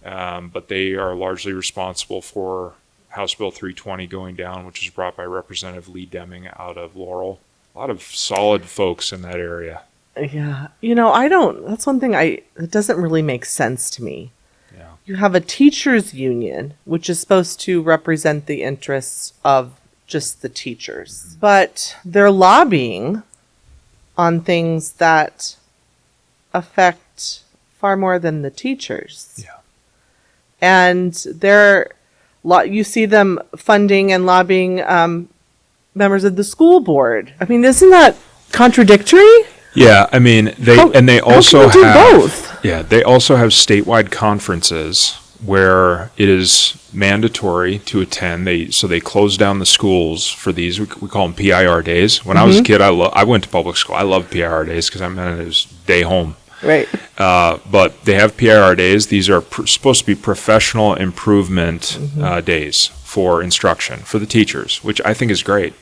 But they are largely responsible for House Bill 320 going down, which was brought by Representative Lee Deming out of Laurel. A lot of solid folks in that area. Yeah. That's one thing it doesn't really make sense to me. Yeah. You have a teachers union, which is supposed to represent the interests of just the teachers, but they're lobbying on things that affect far more than the teachers. Yeah. And you see them funding and lobbying members of the school board. I mean, isn't that contradictory? Yeah, I mean, they also do have both? Yeah, they also have statewide conferences where it is mandatory to attend. They close down the schools for these. We call them PIR days. When I was a kid, I went to public school. I loved PIR days because I meant it was day home. Right. But they have PIR days. These are supposed to be professional improvement days for instruction for the teachers, which I think is great.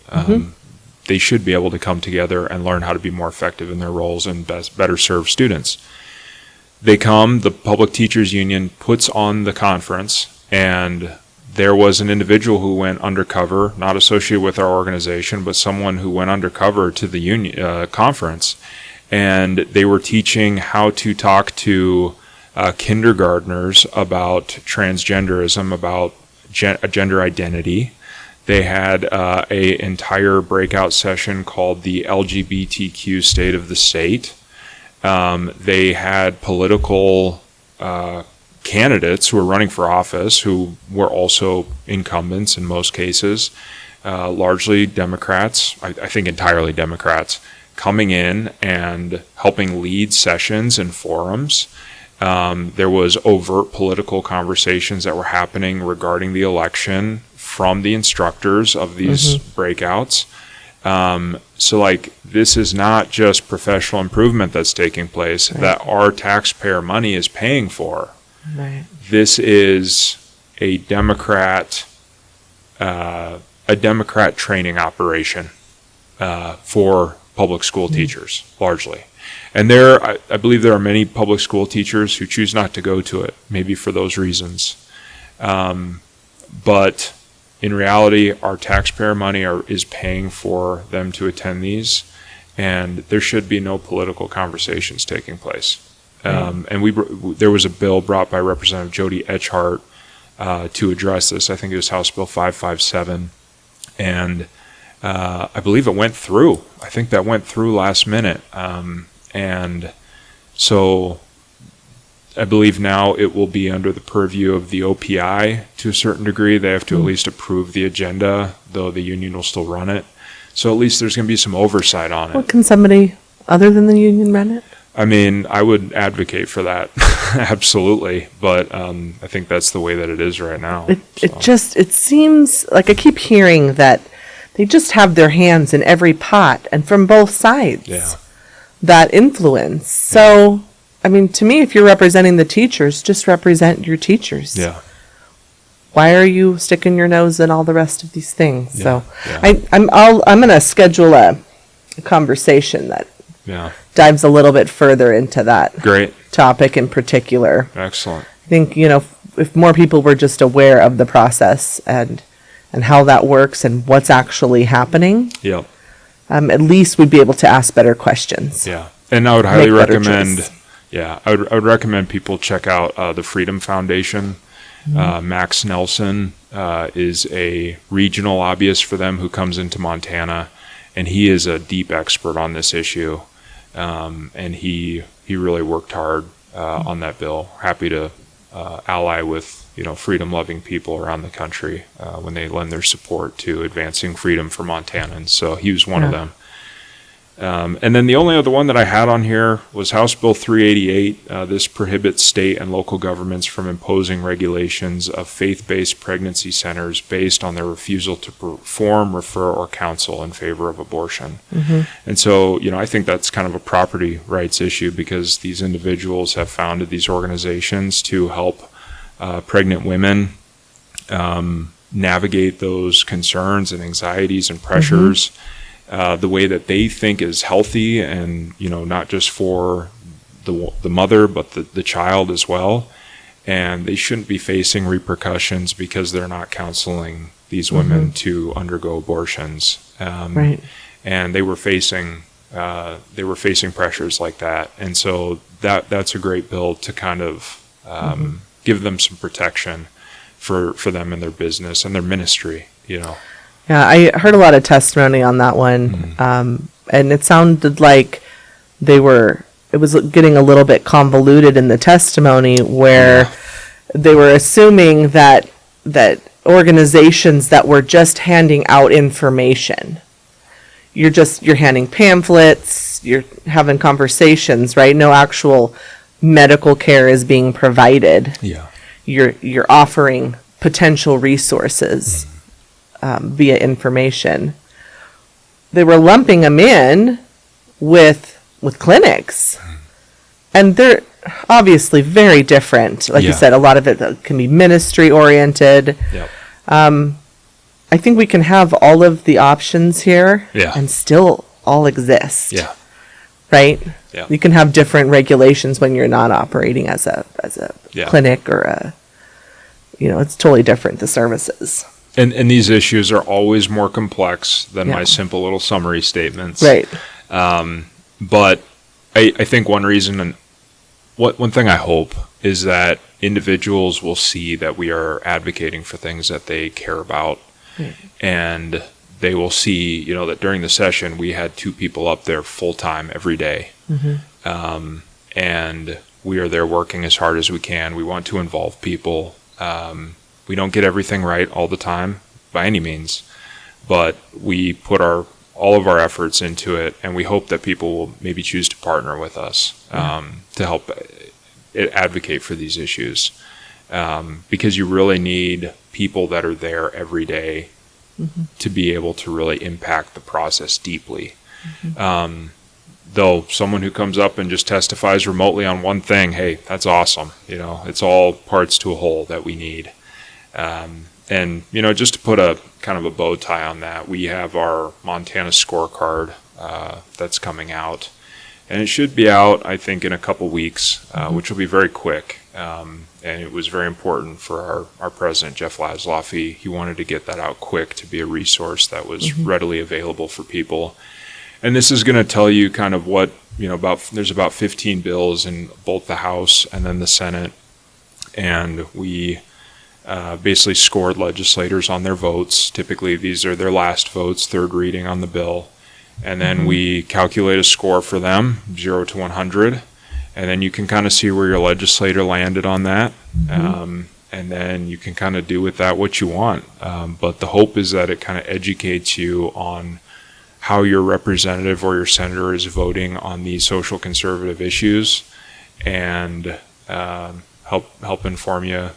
They should be able to come together and learn how to be more effective in their roles and better serve students. They come, the Public Teachers Union puts on the conference, and there was an individual who went undercover, not associated with our organization, but someone who went undercover to the union conference, and they were teaching how to talk to kindergartners about transgenderism, about gender identity. They had an entire breakout session called the LGBTQ State of the State. They had political candidates who were running for office who were also incumbents in most cases, largely Democrats, I think entirely Democrats, coming in and helping lead sessions and forums. There was overt political conversations that were happening regarding the election from the instructors of these breakouts. So this is not just professional improvement that's taking place that our taxpayer money is paying for. Right. This is a Democrat training operation for public school teachers, largely. And I believe there are many public school teachers who choose not to go to it, maybe for those reasons. But in reality, our taxpayer money is paying for them to attend these, and there should be no political conversations taking place. And there was a bill brought by Representative Jody Etchart to address this. I think it was House Bill 557, and I believe it went through. I think that went through last minute, and so I believe now it will be under the purview of the OPI to a certain degree. They have to at least approve the agenda, though the union will still run it. So at least there's going to be some oversight on it. Well, can somebody other than the union run it? I mean, I would advocate for that, absolutely. But I think that's the way that it is right now. It seems like I keep hearing that they just have their hands in every pot and from both sides. Yeah. That influence. So, I mean, to me, if you're representing the teachers, just represent your teachers. Yeah. Why are you sticking your nose in all the rest of these things? Yeah. So, Yeah. I'm going to schedule a conversation that dives a little bit further into that Great. topic in particular. Excellent. I think, if more people were just aware of the process and how that works and what's actually happening, Yep. at least we'd be able to ask better questions. Yeah. And I would highly Make better recommend, choice. I would recommend people check out the Freedom Foundation. Max Nelson is a regional lobbyist for them who comes into Montana, and he is a deep expert on this issue. And he really worked hard on that bill. Happy to ally with freedom-loving people around the country when they lend their support to advancing freedom for Montanans. So he was one of them. And then the only other one that I had on here was House Bill 388. This prohibits state and local governments from imposing regulations of faith-based pregnancy centers based on their refusal to perform, refer, or counsel in favor of abortion. And so, I think that's kind of a property rights issue because these individuals have founded these organizations to help pregnant women navigate those concerns and anxieties and pressures. the way that they think is healthy, and not just for the mother but the child as well. And they shouldn't be facing repercussions because they're not counseling these women to undergo abortions. Right. And they were facing pressures like that, and so that's a great bill to kind of give them some protection for them and their business and their ministry. Yeah, I heard a lot of testimony on that one, and it sounded like it was getting a little bit convoluted in the testimony, where they were assuming that organizations that were just handing out information, you're handing pamphlets, you're having conversations, right? No actual medical care is being provided. Yeah. You're offering potential resources via information. They were lumping them in with clinics, and they're obviously very different. Like you said, a lot of it can be ministry oriented. Yep. I think we can have all of the options here and still all exist. Yeah. Right? Yeah. You can have different regulations when you're not operating as a clinic or it's totally different, the services. And these issues are always more complex than my simple little summary statements. Right. But I think one reason, and one thing I hope, is that individuals will see that we are advocating for things that they care about. And they will see, that during the session we had 2 people up there full time every day. And we are there working as hard as we can. We want to involve people. We don't get everything right all the time by any means, but we put all of our efforts into it, and we hope that people will maybe choose to partner with us to help advocate for these issues, because you really need people that are there every day to be able to really impact the process deeply. Though someone who comes up and just testifies remotely on one thing, hey, that's awesome. It's all parts to a whole that we need. And just to put a kind of a bow tie on that, we have our Montana scorecard that's coming out, and it should be out, I think, in a couple weeks, which will be very quick. And it was very important for our president, Jeff Laszloff. He wanted to get that out quick to be a resource that was readily available for people. And this is going to tell you kind of what, there's about 15 bills in both the House and then the Senate. And we basically scored legislators on their votes. Typically, these are their last votes, third reading on the bill. And then we calculate a score for them, 0 to 100. And then you can kind of see where your legislator landed on that. And then you can kind of do with that what you want. But the hope is that it kind of educates you on how your representative or your senator is voting on these social conservative issues, and help inform you,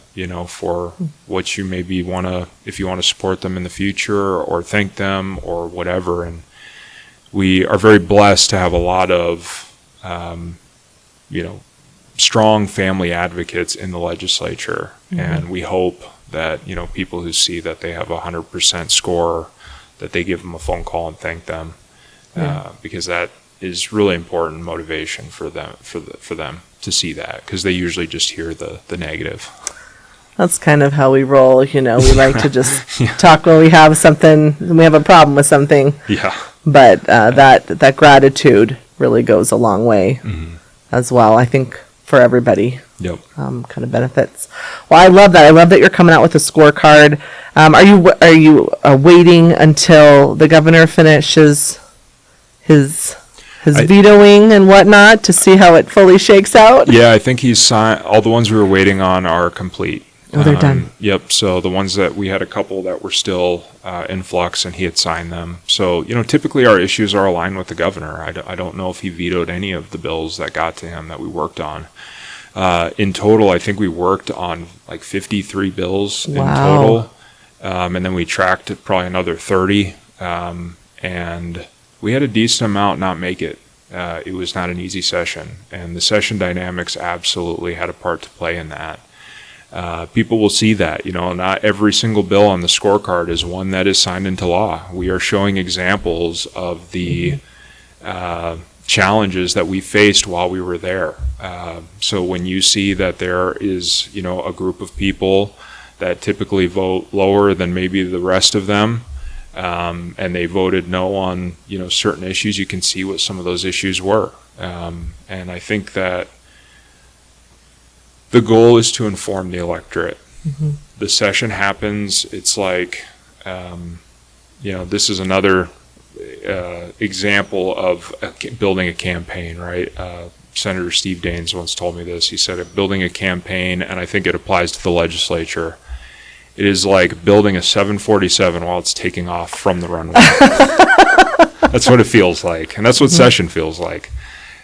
for what you maybe want to, if you want to support them in the future or thank them or whatever. And we are very blessed to have a lot of, strong family advocates in the legislature. And we hope that, people who see that they have 100% score, that they give them a phone call and thank them, because that is really important motivation for them to see that, because they usually just hear the negative. That's kind of how we roll. We like to just talk when we have something, we have a problem with something. Yeah. But that gratitude really goes a long way as well, I think, for everybody. Yep. Kind of benefits. Well, I love that. I love that you're coming out with a scorecard. Are you waiting until the governor finishes his vetoing and whatnot to see how it fully shakes out? Yeah, I think he's signed. All the ones we were waiting on are complete. Oh, they're done. Yep. So the ones that we had a couple that were still in flux, and he had signed them. So, typically our issues are aligned with the governor. I don't know if he vetoed any of the bills that got to him that we worked on. In total, I think we worked on like 53 bills in total. And then we tracked probably another 30. And we had a decent amount not make it. It was not an easy session. And the session dynamics absolutely had a part to play in that. people will see that, not every single bill on the scorecard is one that is signed into law. We are showing examples of the challenges that we faced while we were there. So when you see that there is, a group of people that typically vote lower than maybe the rest of them, and they voted no on, certain issues, you can see what some of those issues were. And I think that the goal is to inform the electorate. Mm-hmm. The session happens, it's like, this is another example of building a campaign, right? Senator Steve Daines once told me this. He said, building a campaign, and I think it applies to the legislature, it is like building a 747 while it's taking off from the runway. That's what it feels like, and that's what session feels like.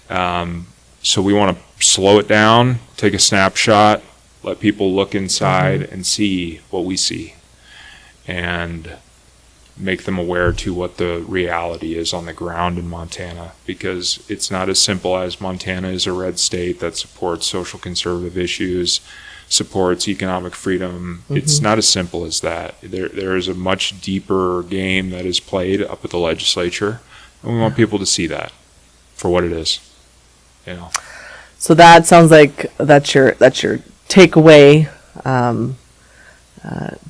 So we want to slow it down, take a snapshot, let people look inside and see what we see, and make them aware to what the reality is on the ground in Montana, because it's not as simple as Montana is a red state that supports social conservative issues, supports economic freedom. It's not as simple as that. There is a much deeper game that is played up at the legislature, and we want people to see that for what it is. So that sounds like that's your takeaway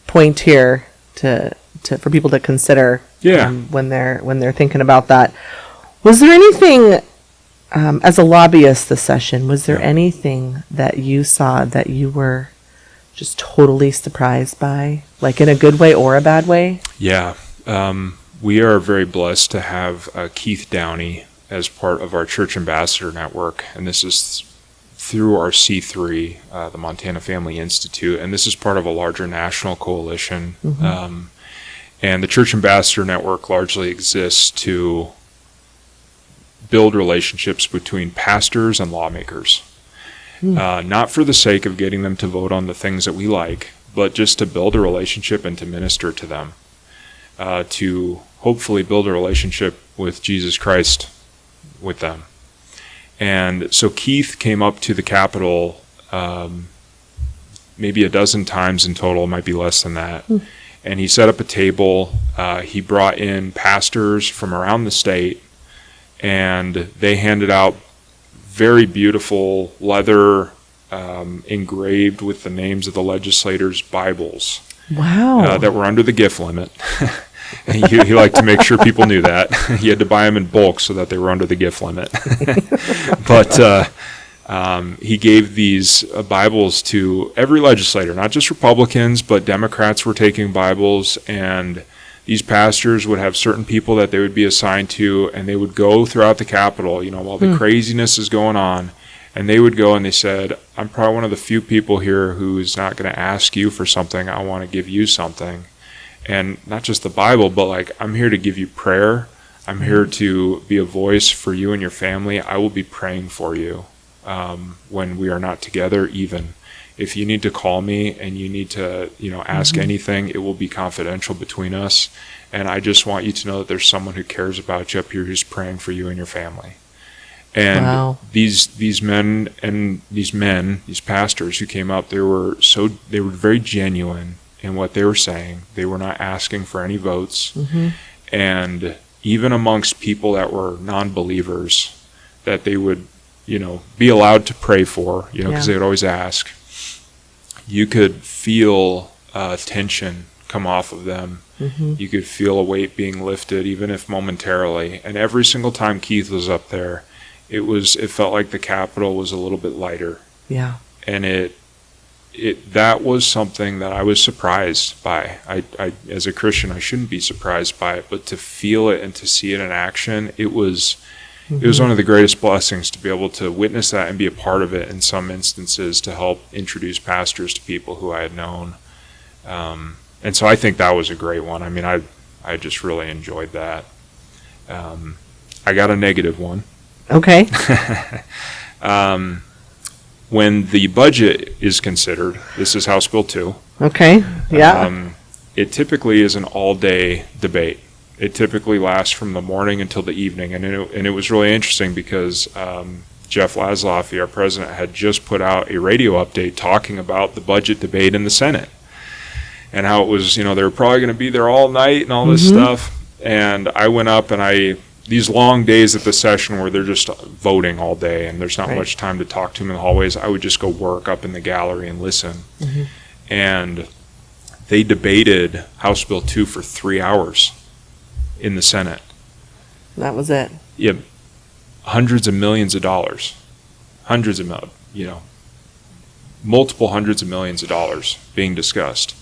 point here to for people to consider when they're thinking about that. Was there anything as a lobbyist this session, was there anything that you saw that you were just totally surprised by, like in a good way or a bad way? Yeah. We are very blessed to have Keith Downey as part of our Church Ambassador Network, and this is through our C3, the Montana Family Institute, and this is part of a larger national coalition. And the Church Ambassador Network largely exists to build relationships between pastors and lawmakers, not for the sake of getting them to vote on the things that we like, but just to build a relationship and to minister to them, to hopefully build a relationship with Jesus Christ with them. And so Keith came up to the Capitol maybe a dozen times in total, might be less than that. And he set up a table. He brought in pastors from around the state, and they handed out very beautiful leather engraved with the names of the legislators' Bibles. Wow. That were under the gift limit. And he liked to make sure people knew that. He had to buy them in bulk so that they were under the gift limit. But he gave these Bibles to every legislator, not just Republicans, but Democrats were taking Bibles, and these pastors would have certain people that they would be assigned to, and they would go throughout the Capitol, while the craziness is going on, and they would go and they said, I'm probably one of the few people here who's not going to ask you for something. I want to give you something. And not just the Bible, but I'm here to give you prayer. I'm here to be a voice for you and your family. I will be praying for you when we are not together even. If you need to call me and you need to, ask anything, it will be confidential between us. And I just want you to know that there's someone who cares about you up here who's praying for you and your family. And these men and these pastors who came up, they were very genuine in what they were saying. They were not asking for any votes. And even amongst people that were non-believers, that they would, be allowed to pray for, because they would always ask. You could feel tension come off of them. You could feel a weight being lifted, even if momentarily. And every single time Keith was up there, it felt like the Capitol was a little bit lighter. Yeah. And that was something that I was surprised by. I as a Christian, I shouldn't be surprised by it, but to feel it and to see it in action, it was one of the greatest blessings to be able to witness that and be a part of it in some instances, to help introduce pastors to people who I had known. And so I think that was a great one. I mean, I just really enjoyed that. I got a negative one. Okay. When the budget is considered, this is House Bill 2. Okay, yeah. It typically is an all-day debate. It typically lasts from the morning until the evening, and it was really interesting because Jeff Laszloffy, our president, had just put out a radio update talking about the budget debate in the Senate and how it was, they were probably going to be there all night and all this stuff. And I went up and these long days at the session where they're just voting all day and there's not much time to talk to them in the hallways, I would just go work up in the gallery and listen. And they debated House Bill 2 for 3 hours in the Senate. That was it. Yeah, hundreds of millions of dollars, multiple hundreds of millions of dollars being discussed.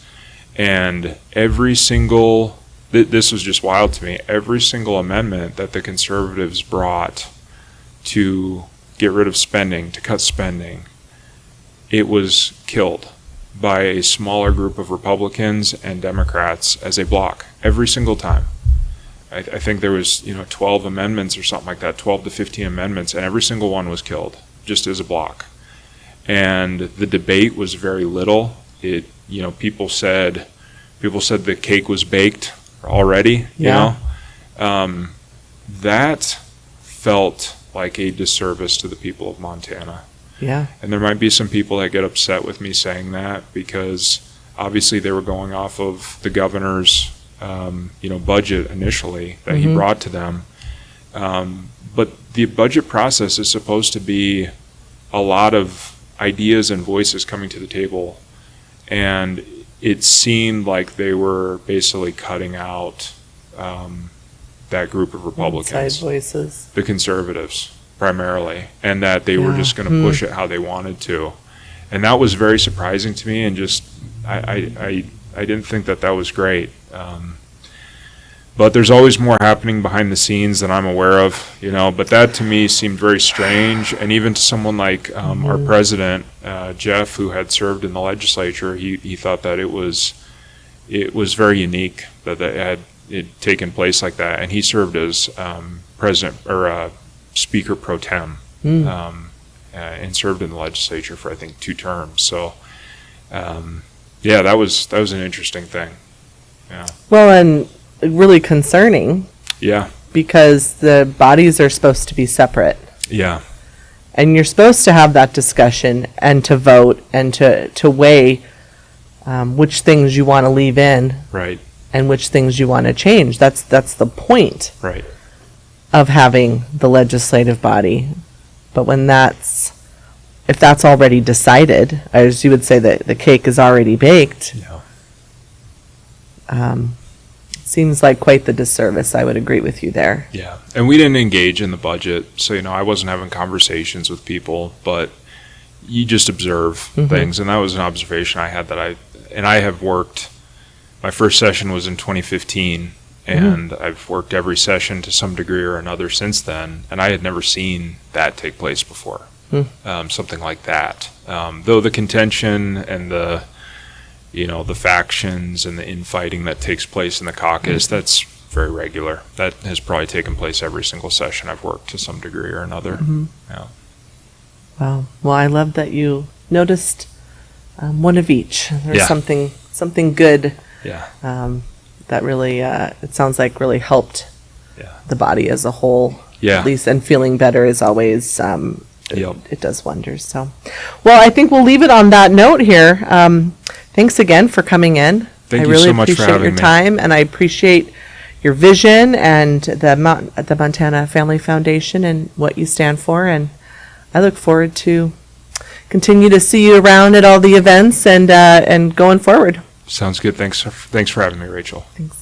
And every single, this was just wild to me, every single amendment that the conservatives brought to get rid of spending, to cut spending, it was killed by a smaller group of Republicans and Democrats as a block every single time. I think there was 12 amendments or something like that, 12 to 15 amendments, and every single one was killed just as a block. And the debate was very little. People said the cake was baked already. That felt like a disservice to the people of Montana. Yeah. And there might be some people that get upset with me saying that because obviously they were going off of the governor's budget initially that he brought to them. But the budget process is supposed to be a lot of ideas and voices coming to the table. And it seemed like they were basically cutting out that group of Republicans. Side voices. The conservatives, primarily. And that they were just going to push it how they wanted to. And that was very surprising to me and just, I didn't think that was great. But there's always more happening behind the scenes than I'm aware of, but that to me seemed very strange. And even to someone like our president, Jeff, who had served in the legislature, he thought that it was very unique that it had taken place like that. And he served as president or speaker pro tem and served in the legislature for, I think, 2 terms. So, that was an interesting thing. Yeah. Well, and really concerning. Yeah. Because the bodies are supposed to be separate. Yeah. And you're supposed to have that discussion and to vote and to weigh which things you want to leave in. Right. And which things you want to change. That's the point. Right. Of having the legislative body. But if that's already decided, as you would say that the cake is already baked. Yeah. Seems like quite the disservice. I would agree with you there. Yeah. And we didn't engage in the budget. So, I wasn't having conversations with people, but you just observe things. And that was an observation I had I have worked, my first session was in 2015, and I've worked every session to some degree or another since then. And I had never seen that take place before. Something like that. Though the contention and the factions and the infighting that takes place in the caucus, that's very regular. That has probably taken place every single session I've worked to some degree or another. Yeah. Wow. Well, I love that you noticed one of each. There's something good. Yeah. That really, it sounds like really helped the body as a whole. Yeah. At least, and feeling better is always, Yep. it does wonders. So, well, I think we'll leave it on that note here. Thanks again for coming in. Thank I you really so much for appreciate having your me. time, and I appreciate your vision and the Montana Family Foundation and what you stand for. And I look forward to continue to see you around at all the events and going forward. Sounds good. Thanks for having me, Rachel. Thanks.